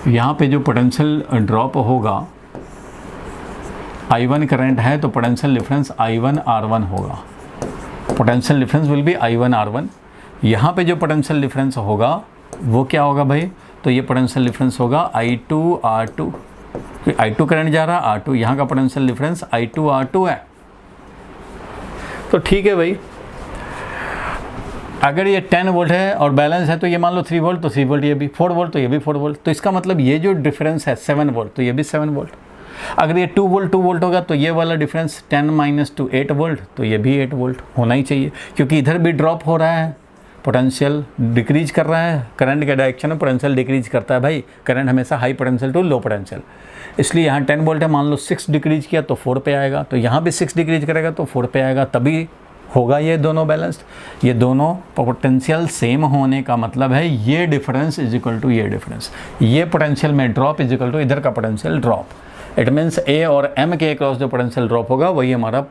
यहाँ पे जो पोटेंशियल ड्रॉप होगा, I1 करंट है तो पोटेंशियल डिफरेंस I1R1 होगा, potential difference will B I1R1। यहाँ पे जो पोटेंशियल डिफरेंस होगा वो क्या होगा भाई? तो ये पोटेंशियल डिफरेंस होगा I2R2, I2 करंट जा रहा R2, यहाँ का पोटेंशियल डिफरेंस I2R2 है। तो ठीक है भाई, अगर ये 10 वोल्ट है और बैलेंस है तो ये मान लो 3 वोल्ट, तो 3 वोल्ट ये भी, 4 वोल्ट तो ये भी 4 वोल्ट, तो इसका मतलब ये जो डिफरेंस है 7 वोल्ट तो ये भी 7 वोल्ट। अगर ये 2 वोल्ट होगा तो ये वाला डिफरेंस 10 - 2 8 वोल्ट, तो ये भी 8 वोल्ट होना ही चाहिए, क्योंकि इधर भी ड्रॉप हो रहा है, पोटेंशियल डिक्रीज कर रहा है, करंट के डायरेक्शन में पोटेंशियल डिक्रीज करता है भाई, करंट हमेशा high potential to low potential. इसलिए यहाँ 10 वोल्ट है, मान लो 6 डिक्रीज किया तो 4 पे आएगा, तो यहाँ भी 6 डिक्रीज करेगा तो 4 पे आएगा, तभी होगा ये दोनों बैलेंस्ड। ये दोनों पोटेंशियल सेम होने का मतलब है ये डिफरेंस इज इक्वल टू ये डिफरेंस, ये पोटेंशियल में ड्रॉप इज इक्वल टू इधर का potential drop. It means A और M के अक्रॉस जो पोटेंशियल ड्रॉप होगा वही हमारा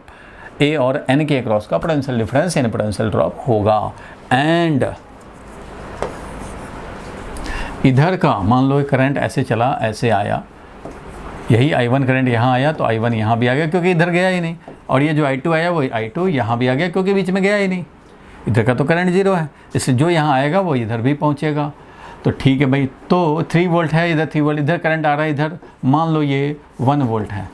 A और N के अक्रॉस का पोटेंशियल डिफरेंस यानी पोटेंशियल ड्रॉप होगा। एंड इधर का मान लो करंट ऐसे चला, ऐसे आया, यही I1 करंट यहाँ आया तो I1 यहाँ भी आ गया क्योंकि इधर गया ही नहीं, और ये जो I2 आया वो I2 यहाँ भी आ गया क्योंकि बीच में गया ही नहीं, इधर का तो करंट 0 है, इसलिए जो यहाँ आएगा वो इधर भी पहुँचेगा। तो ठीक है भाई, तो 3 वोल्ट है, इधर 3 वोल्ट, इधर करंट आ रहा है, इधर मान लो ये 1 वोल्ट है,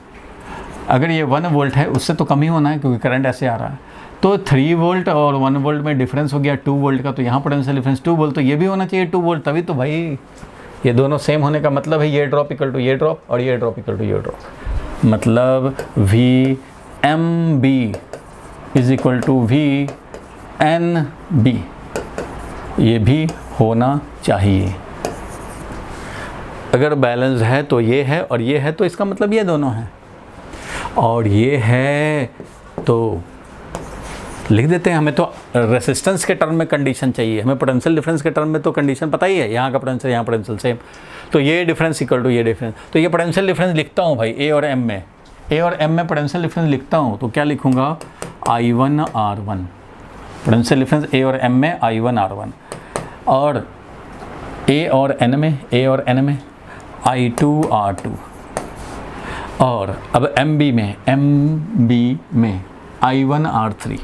अगर ये 1 वोल्ट है उससे तो कम ही होना है क्योंकि करंट ऐसे आ रहा है, तो 3 वोल्ट और 1 वोल्ट में डिफरेंस हो गया 2 वोल्ट का, तो यहाँ पोटेंशियल डिफरेंस 2 वोल्ट, तो ये भी होना चाहिए 2 वोल्ट, तभी तो भाई ये दोनों सेम होने का मतलब है ये ड्रॉप इक्वल टू ये ड्रॉप और ये ड्रॉप इक्वल टू ये ड्रॉप, मतलब VMB is equal to VNB, ये भी होना चाहिए। अगर बैलेंस है तो ये है और ये है, तो इसका मतलब ये दोनों हैं, और ये है तो लिख देते हैं। हमें तो रेसिस्टेंस के टर्म में कंडीशन चाहिए, हमें पोटेंशियल डिफरेंस के टर्म में तो कंडीशन पता ही है, यहाँ का पोटेंशियल यहाँ पोटेंशियल सेम, तो ये डिफरेंस इक्वल टू ये डिफरेंस। तो ये पोटेंशियल डिफरेंस लिखता हूँ भाई ए और एम में, ए और एम में पोटेंशियल डिफरेंस लिखता हूँ, तो क्या लिखूँगा I1 R1, पोटेंशियल डिफरेंस ए और एम में I1 R1, और ए और एन में I2 R2, और अब एम बी में I1 R3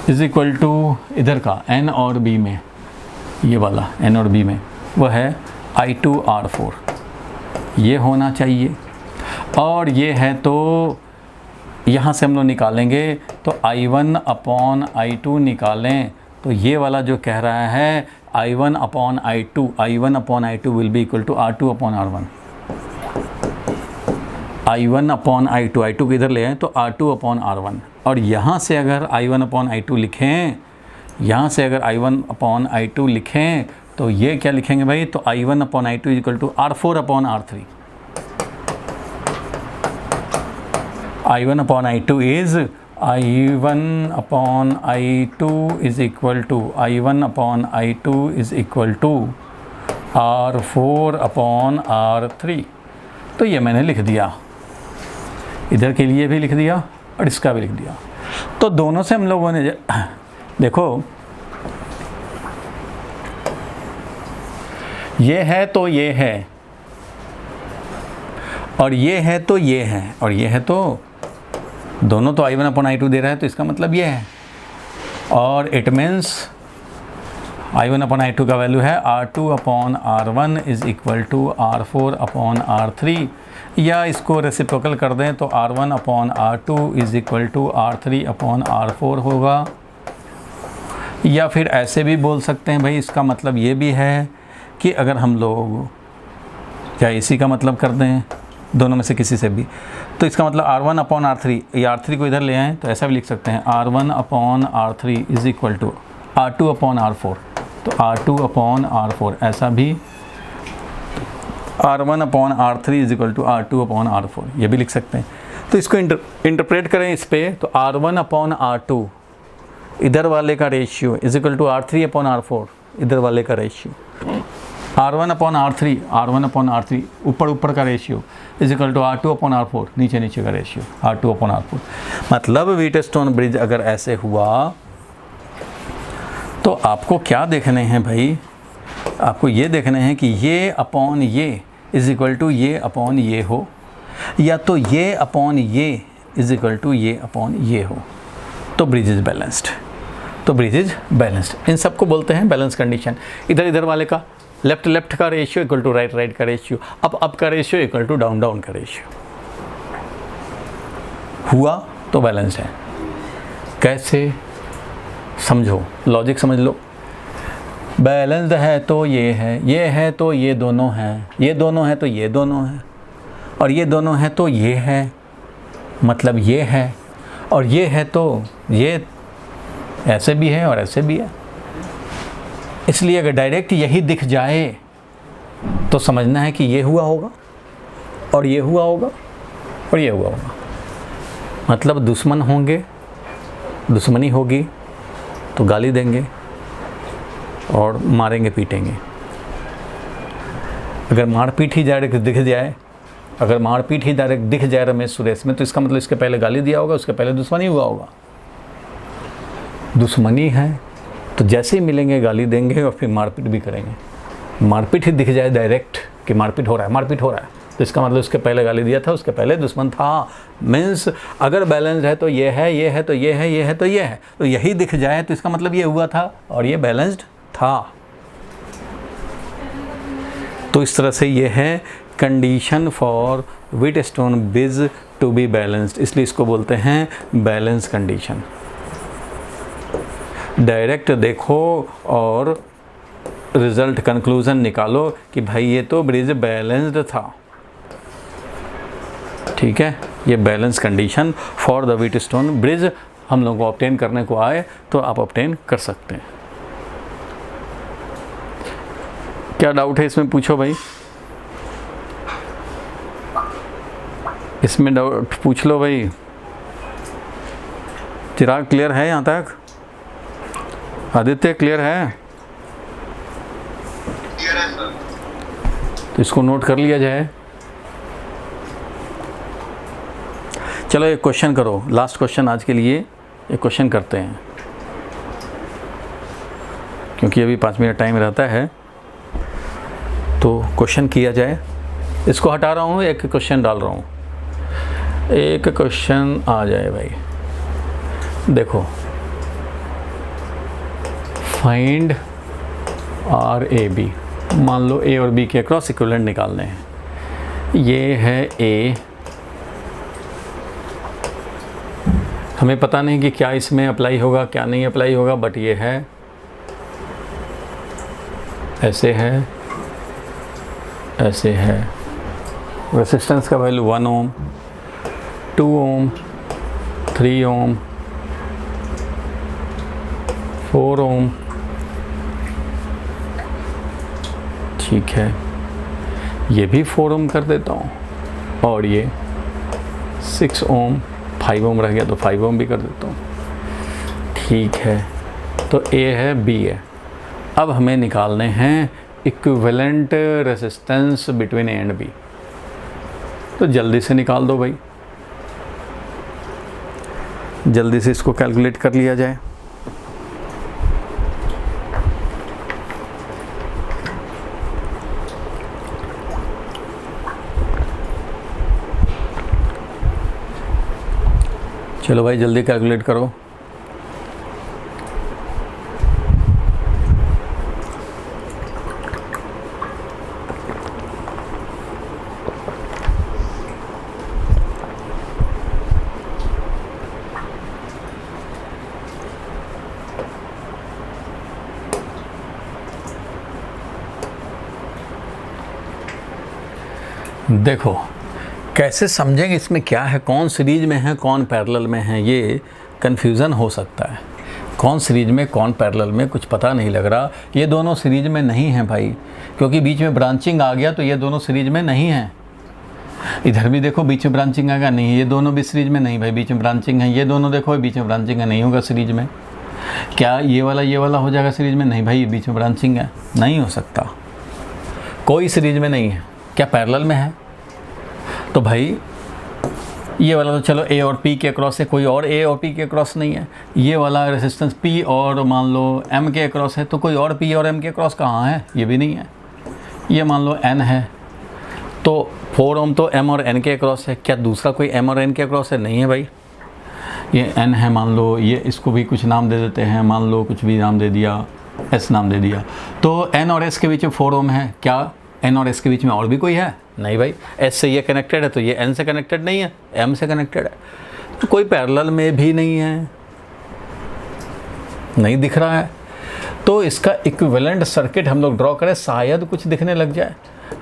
is equal to इधर का एन और बी में, ये वाला एन और बी में वो है I2 R4, ये होना चाहिए। और ये है तो यहाँ से हम लोग निकालेंगे, तो I1 अपॉन I2 निकालें, तो ये वाला जो कह रहा है I1 upon I2 will be equal to R2 upon R1। I1 upon I2 को इधर ले आए तो R2 अपॉन R1, और यहाँ से अगर I1 अपॉन I2 लिखें, यहाँ से अगर I1 अपॉन I2 लिखें तो ये क्या लिखेंगे भाई, तो I1 upon I2 equal to R4 upon R3। I1 upon I2 is I1 upon I2 is equal to I1 upon I2 is equal to R4 upon R3। तो ये मैंने लिख दिया, इधर के लिए भी लिख दिया और इसका भी लिख दिया। तो दोनों से हम लोगों ने देखो, ये है तो ये है, और ये है तो ये है, और ये है तो दोनों तो I1 अपॉन I2 दे रहा है, तो इसका मतलब ये है, और it means I1 upon I2 का वैल्यू है R2 upon R1 is equal to R4 upon R3, या इसको रेसिप्रोकल कर दें तो R1 upon R2 is equal to R3 upon R4 होगा। या फिर ऐसे भी बोल सकते हैं भाई, इसका मतलब ये भी है कि अगर हम लोग क्या इसी का मतलब कर दें, दोनों में से किसी से भी, तो इसका मतलब R1 अपॉन R3, या R3 को इधर ले आएँ तो ऐसा भी लिख सकते हैं R1 upon R3 is equal to R2 upon R4, तो R2 अपॉन R4, ऐसा भी R1 upon R3 is equal to R2 upon R4, ये भी लिख सकते हैं। तो इसको इंटरप्रेट करें इस पे, तो R1 अपॉन R2 इधर वाले का ratio is equal to R3 upon R4 इधर वाले का रेशियो, R1 अपॉन R3 ऊपर का ratio is equal to R2 upon R4 नीचे का रेशियो R2 अपॉन R4। मतलब व्हीटस्टोन ब्रिज अगर ऐसे हुआ तो आपको क्या देखने हैं भाई, आपको ये देखने हैं कि ये अपॉन ये इज इक्वल टू ये अपॉन ये हो, या तो ये अपॉन ये इज इक्वल टू ये अपॉन ये हो, तो ब्रिज इज बैलेंस्ड। तो ब्रिज इज बैलेंस्ड, इन सबको बोलते हैं बैलेंस कंडीशन। इधर वाले का लेफ्ट का रेशियो इक्वल टू राइट का रेशियो, अप का रेशियो इक्वल टू डाउन का रेशियो, हुआ तो बैलेंस्ड है। कैसे समझो, लॉजिक समझ लो। बैलेंस्ड है तो ये है तो ये दोनों हैं, ये दोनों हैं तो ये दोनों हैं, और ये दोनों हैं तो ये है, मतलब ये है, और ये है तो ये ऐसे भी है और ऐसे भी है। इसलिए अगर डायरेक्ट यही दिख जाए तो समझना है कि ये हुआ होगा और ये हुआ होगा और ये हुआ होगा, मतलब दुश्मन होंगे, दुश्मनी होगी तो गाली देंगे और मारेंगे पीटेंगे। अगर मारपीट ही डायरेक्ट दिख जाए रमेश सुरेश में, तो इसका मतलब इसके पहले गाली दिया होगा, उसके पहले दुश्मनी हुआ होगा। दुश्मनी है तो जैसे ही मिलेंगे गाली देंगे और फिर मारपीट भी करेंगे। मारपीट ही दिख जाए डायरेक्ट कि मारपीट हो रहा है, तो इसका मतलब उसके पहले गाली दिया था, उसके पहले दुश्मन था। मीन्स अगर बैलेंस्ड है तो ये है तो ये है, तो यही दिख जाए तो इसका मतलब ये हुआ था और ये बैलेंस्ड था। तो इस तरह से ये है condition for Wheatstone bridge to be balanced, इसलिए इसको बोलते हैं बैलेंस कंडीशन। डायरेक्ट देखो और रिजल्ट कंक्लूजन निकालो कि भाई ये तो ब्रिज बैलेंस्ड था, ठीक है। ये balance condition for the Wheatstone bridge हम लोगों को ऑब्टेन करने को आए तो आप ऑब्टेन कर सकते हैं। क्या डाउट है इसमें, पूछो भाई, इसमें डाउट पूछ लो भाई। चिराग क्लियर है यहाँ तक? आदित्य क्लियर है?
क्लियर है सर।
तो इसको नोट कर लिया जाए। चलो एक क्वेश्चन करो, लास्ट क्वेश्चन आज के लिए एक क्वेश्चन करते हैं, क्योंकि अभी 5 मिनट टाइम रहता है, तो क्वेश्चन किया जाए। इसको हटा रहा हूँ, एक क्वेश्चन डाल रहा हूँ, एक क्वेश्चन आ जाए भाई। देखो, फाइंड आर ए बी, मान लो ए और बी के क्रॉस इक्विवेलेंट निकालने हैं। ये है ए, हमें पता नहीं कि क्या इसमें अप्लाई होगा क्या नहीं अप्लाई होगा, बट ये है, ऐसे है, ऐसे है। रेसिस्टेंस का वैल्यू 1 ओम, 2 ओम, 3 ओम, 4 ओम, ठीक है। ये भी 4 ओम कर देता हूँ, और ये 6 ओम, 5 ओम रह गया तो 5 ओम भी कर देता हूँ, ठीक है। तो ए है, बी है। अब हमें निकालने हैं equivalent resistance between A and B. तो जल्दी से निकाल दो भाई, जल्दी से इसको कैलकुलेट कर लिया जाए। चलो भाई जल्दी कैलकुलेट करो। देखो कैसे समझेंगे इसमें क्या है, कौन सीरीज में है कौन पैरेलल में है, ये कन्फ्यूज़न हो सकता है। कौन सीरीज में कौन पैरेलल में कुछ पता नहीं लग रहा। ये दोनों सीरीज में नहीं हैं भाई, क्योंकि बीच में ब्रांचिंग आ गया तो ये दोनों सीरीज में नहीं हैं। इधर भी देखो बीच में ब्रांचिंग आएगा, नहीं ये दोनों भी सीरीज में नहीं भाई, बीच में ब्रांचिंग है। ये दोनों देखो बीच में ब्रांचिंग है, नहीं होगा सीरीज में। क्या ये वाला हो जाएगा सीरीज में? नहीं भाई, ये बीच में ब्रांचिंग है, नहीं हो सकता, कोई सीरीज में नहीं है। क्या पैरेलल में है? तो भाई ये वाला तो चलो ए और पी के अक्रॉस है, कोई और ए और पी के अक्रॉस नहीं है। ये वाला रेसिस्टेंस पी और मान लो एम के अक्रॉस है, तो कोई और पी और एम के अक्रॉस कहाँ है? ये भी नहीं है। ये मान लो एन है, तो 4 ओम तो एम और एन के अक्रॉस है। क्या दूसरा कोई एम और एन के अक्रॉस है? नहीं है भाई। ये एन है, मान लो ये, इसको भी कुछ नाम दे देते हैं, मान लो कुछ भी नाम दे दिया, एस नाम दे दिया। तो एन और एस के बीच में 4 ओम है। क्या एन और एस के बीच में और भी कोई है? नहीं भाई। एस से ये कनेक्टेड है तो ये एन से कनेक्टेड नहीं है, एम से कनेक्टेड है। तो कोई पैरेलल में भी नहीं है, नहीं दिख रहा है। तो इसका इक्विवेलेंट सर्किट हम लोग ड्रॉ करें, शायद कुछ दिखने लग जाए।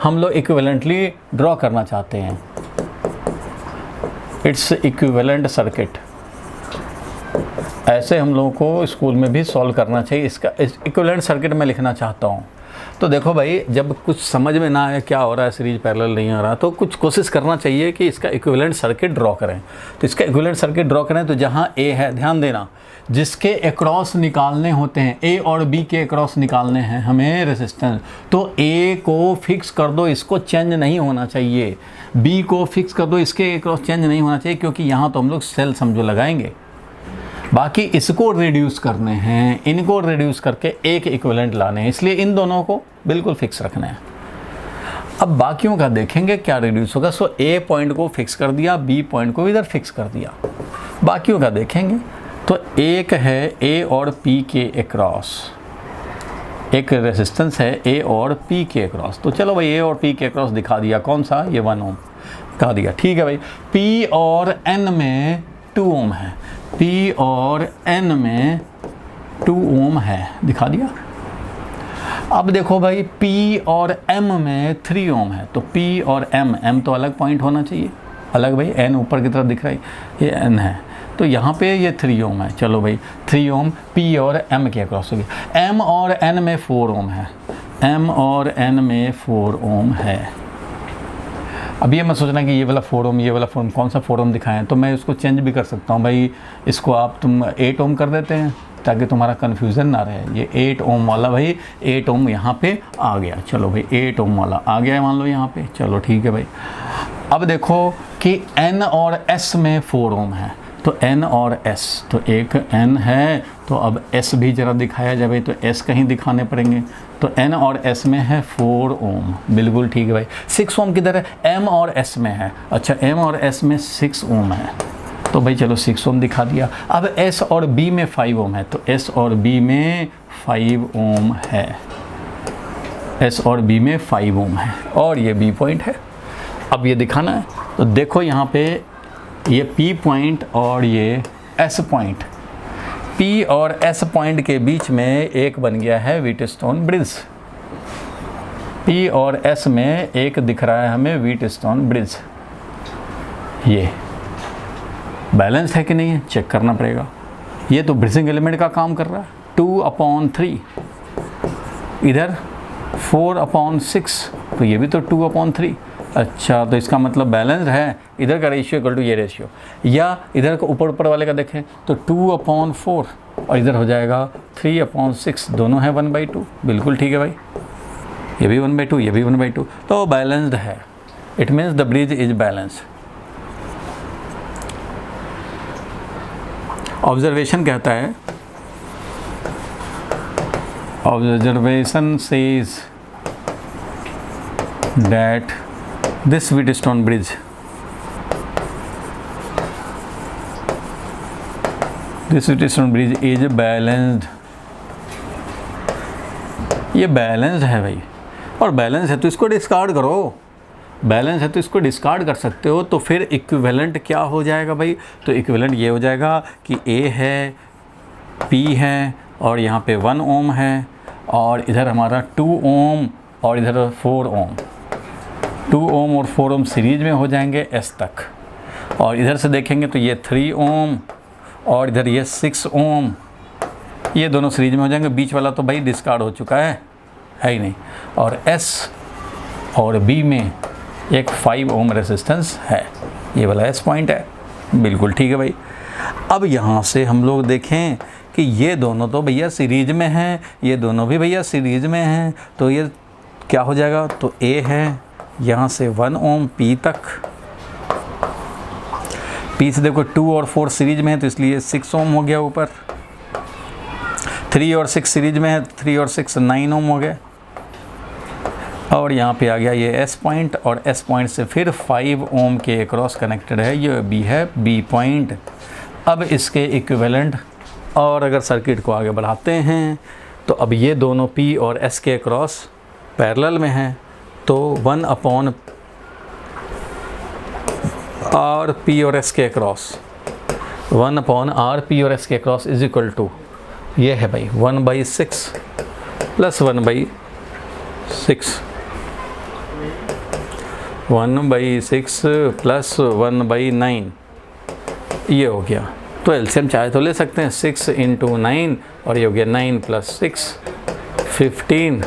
हम लोग इक्विवेलेंटली ड्रॉ करना चाहते हैं, इट्स इक्विवेलेंट सर्किट। ऐसे हम लोगों को स्कूल में भी सॉल्व करना चाहिए। इसका इक्विवेलेंट सर्किट मैं लिखना चाहता हूँ। तो देखो भाई, जब कुछ समझ में ना आए क्या हो रहा है, सीरीज पैरेलल नहीं आ रहा, तो कुछ कोशिश करना चाहिए कि इसका इक्विवेलेंट सर्किट ड्रॉ करें। तो इसका इक्विवेलेंट सर्किट ड्रॉ करें तो जहाँ ए है, ध्यान देना, जिसके अक्रॉस निकालने होते हैं, ए और बी के अक्रॉस निकालने हैं हमें रेसिस्टेंस, तो ए को फिक्स कर दो, इसको चेंज नहीं होना चाहिए। बी को फिक्स कर दो, इसके अक्रॉस चेंज नहीं होना चाहिए, क्योंकि यहाँ तो हम लोग सेल समझो लगाएंगे। बाकी इसको रिड्यूस करने हैं, इनको रिड्यूस करके एक इक्विवेलेंट लाने हैं, इसलिए इन दोनों को बिल्कुल फिक्स रखना है। अब बाकियों का देखेंगे क्या रिड्यूस होगा। सो ए पॉइंट को फिक्स कर दिया, बी पॉइंट को इधर फिक्स कर दिया, बाकियों का देखेंगे। तो एक है ए और पी के अक्रॉस, एक रेसिस्टेंस है ए और पी के अक्रॉस। तो चलो भाई ए और पी के अक्रॉस दिखा दिया, कौन सा? ये 1 ओम दिखा दिया, ठीक है भाई। पी और एन में 2 ओम है, पी और एन में 2 ओम है, दिखा दिया। अब देखो भाई, पी और एम में 3 ओम है, तो पी और एम तो अलग पॉइंट होना चाहिए, अलग भाई। एन ऊपर की तरफ दिख रहा है, ये एन है, तो यहाँ पे ये 3 ओम है। चलो भाई 3 ओम पी और एम के अक्रॉस हो गया। एम और एन में 4 ओम है, एम और एन में 4 ओम है। अब ये मैं सोचना कि ये वाला 4 ओम, ये वाला 4 ओम, कौन सा 4 ओम दिखाएं, तो मैं इसको चेंज भी कर सकता हूँ भाई। इसको आप तुम 8 ओम कर देते हैं ताकि तुम्हारा कन्फ्यूज़न ना रहे। ये 8 ओम वाला भाई, 8 ओम यहाँ पे आ गया। चलो भाई 8 ओम वाला आ गया है मान लो यहाँ पे। चलो ठीक है भाई। अब देखो कि N और S में 4 ओम है, तो N और S, तो एक N है तो अब S भी ज़रा दिखाया जाए, तो S कहीं दिखाने पड़ेंगे। तो N और S में है 4 ओम, बिल्कुल ठीक है भाई। 6 ओम किधर है? M और S में है। अच्छा M और S में 6 ओम है, तो भाई चलो 6 ओम दिखा दिया। अब S और B में 5 ओम है, तो S और B में 5 ओम है। S और B में 5 ओम है और ये B पॉइंट है। अब ये दिखाना है, तो देखो यहाँ पे ये P पॉइंट और ये S पॉइंट, P और S पॉइंट के बीच में एक बन गया है व्हीटस्टोन ब्रिज। P और S में एक दिख रहा है हमें व्हीटस्टोन ब्रिज। ये बैलेंस है कि नहीं है चेक करना पड़ेगा। ये तो ब्रिजिंग एलिमेंट का काम कर रहा है। 2/3, इधर 4/6, तो ये भी तो 2/3। अच्छा, तो इसका मतलब बैलेंस है। इधर का रेशियो इक्वल टू ये रेशियो, या इधर को ऊपर वाले का देखें तो 2/4 और इधर हो जाएगा 3/6, दोनों है 1/2। बिल्कुल ठीक है भाई, ये भी 1/2, ये भी 1/2, तो बैलेंस्ड है। It means the bridge is balanced. Observation कहता है, observation says that this Wheatstone bridge is balanced। ये बैलेंस्ड है भाई, और बैलेंस है तो इसको डिस्कार्ड करो। बैलेंस है तो इसको डिस्कार्ड कर सकते हो। तो फिर इक्विवेलेंट क्या हो जाएगा भाई? तो इक्विवेलेंट ये हो जाएगा कि A है, P है और यहाँ पे 1 ओम है और इधर हमारा 2 ओम और इधर 4 ओम। 2 ओम और 4 ओम सीरीज में हो जाएंगे S तक, और इधर से देखेंगे तो ये 3 ओम और इधर ये 6 ओम, ये दोनों सीरीज में हो जाएंगे। बीच वाला तो भाई डिस्कार्ड हो चुका है ही नहीं। और S और B में एक 5 ओम रेसिस्टेंस है, ये वाला S पॉइंट है। बिल्कुल ठीक है भाई। अब यहाँ से हम लोग देखें कि ये दोनों तो भैया सीरीज में हैं, ये दोनों भी भैया सीरीज में हैं, तो ये क्या हो जाएगा? तो A है यहाँ से 1 ओम P तक, P से देखो 2 और 4 सीरीज में है तो इसलिए 6 ओम हो गया ऊपर। 3 और 6 सीरीज में है, 3 और 6 9 ओम हो गया। और यहाँ पे आ गया ये S पॉइंट, और S पॉइंट से फिर 5 ओम के अक्रॉस कनेक्टेड है, ये B है B पॉइंट। अब इसके इक्विवेलेंट, और अगर सर्किट को आगे बढ़ाते हैं तो अब ये दोनों P और S के अक्रॉस पैरेलल में हैं, तो 1/R P और S के अक्रॉस, 1/R P और S के अक्रॉस इज इक्वल टू, ये है भाई 1/6 प्लस 1/6, 1/6 प्लस 1/9, ये हो गया। तो एलसीएम चाहे तो ले सकते हैं, 6 × 9 और ये हो गया 9 + 6 15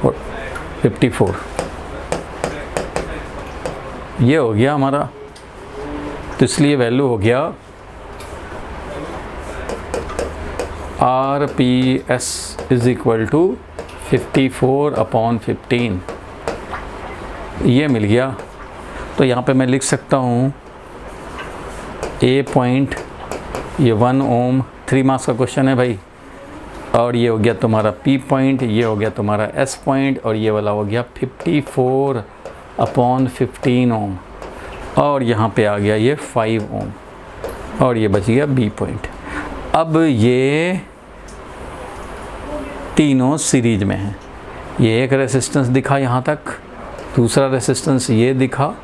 और 54, ये हो गया हमारा। तो इसलिए वैल्यू हो गया RPS इज इक्वल टू 54/15, ये मिल गया। तो यहाँ पे मैं लिख सकता हूँ A पॉइंट, ये 1 ओम, 3 मार्क्स का क्वेश्चन है भाई, और ये हो गया तुम्हारा P पॉइंट, ये हो गया तुम्हारा S पॉइंट, और ये वाला हो गया 54/15 ओम, और यहाँ पे आ गया ये 5 ओम, और ये बच गया B पॉइंट। अब ये तीनों सीरीज में हैं, ये एक रेसिस्टेंस दिखा यहाँ तक, दूसरा रेसिस्टेंस ये दिखा,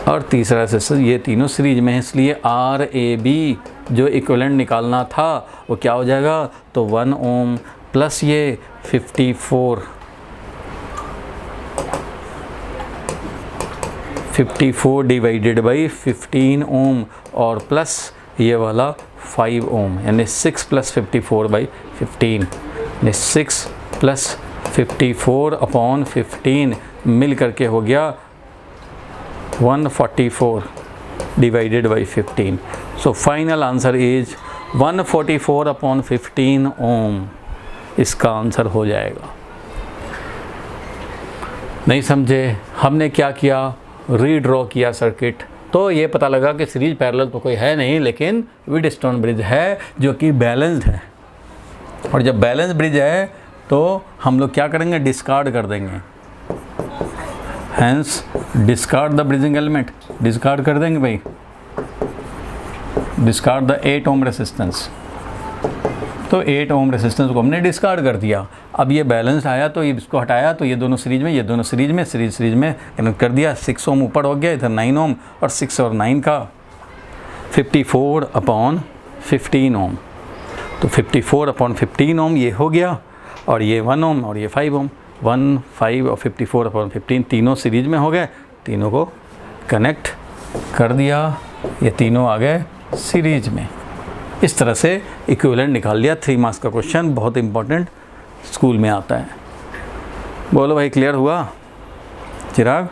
और तीसरा रेसिस्टेंस, ये तीनों सीरीज में है। इसलिए RAB जो इक्विवेलेंट निकालना था वो क्या हो जाएगा? तो 1 ओम प्लस ये 54 डिवाइडेड बाई 15 ओम, और प्लस ये वाला 5 ओम, यानी 6 + 54/15, यानी 6 + 54/15, मिल करके हो गया 144 divided by 15। So final answer is 144 upon 15 ओम इसका आंसर हो जाएगा। नहीं समझे? हमने क्या किया, रीड्रॉ किया सर्किट, तो ये पता लगा कि सीरीज पैरेलल तो कोई है नहीं, लेकिन व्हीटस्टोन ब्रिज है जो कि बैलेंस्ड है। और जब बैलेंस ब्रिज है तो हम लोग क्या करेंगे, डिस्कार्ड कर देंगे, hence discard the bridging element, discard कर देंगे भाई, डिस्कार्ड द 8 ओम रेसिस्टेंस। तो 8 ओम रेसिस्टेंस को हमने डिस्कार्ड कर दिया। अब ये बैलेंस आया तो ये इसको हटाया तो ये दोनों सीरीज में, ये दोनों सीरीज में, सीरीज में कनेक्ट कर दिया। 6 ओम ऊपर हो गया, इधर 9 ओम, और 6 और 9 का 54 अपॉन 15 ओम। तो 54 अपॉन 15 ओम ये हो गया, और ये 1 ओम और ये 5 ओम। 1, 5 और 54 अपॉन 15 तीनों सीरीज में हो गए, तीनों को कनेक्ट कर दिया, ये तीनों आ गए सीरीज में। इस तरह से इक्विवेलेंट निकाल लिया। 3 मार्क्स का क्वेश्चन, बहुत इंपॉर्टेंट, स्कूल में आता है। बोलो भाई, क्लियर हुआ चिराग?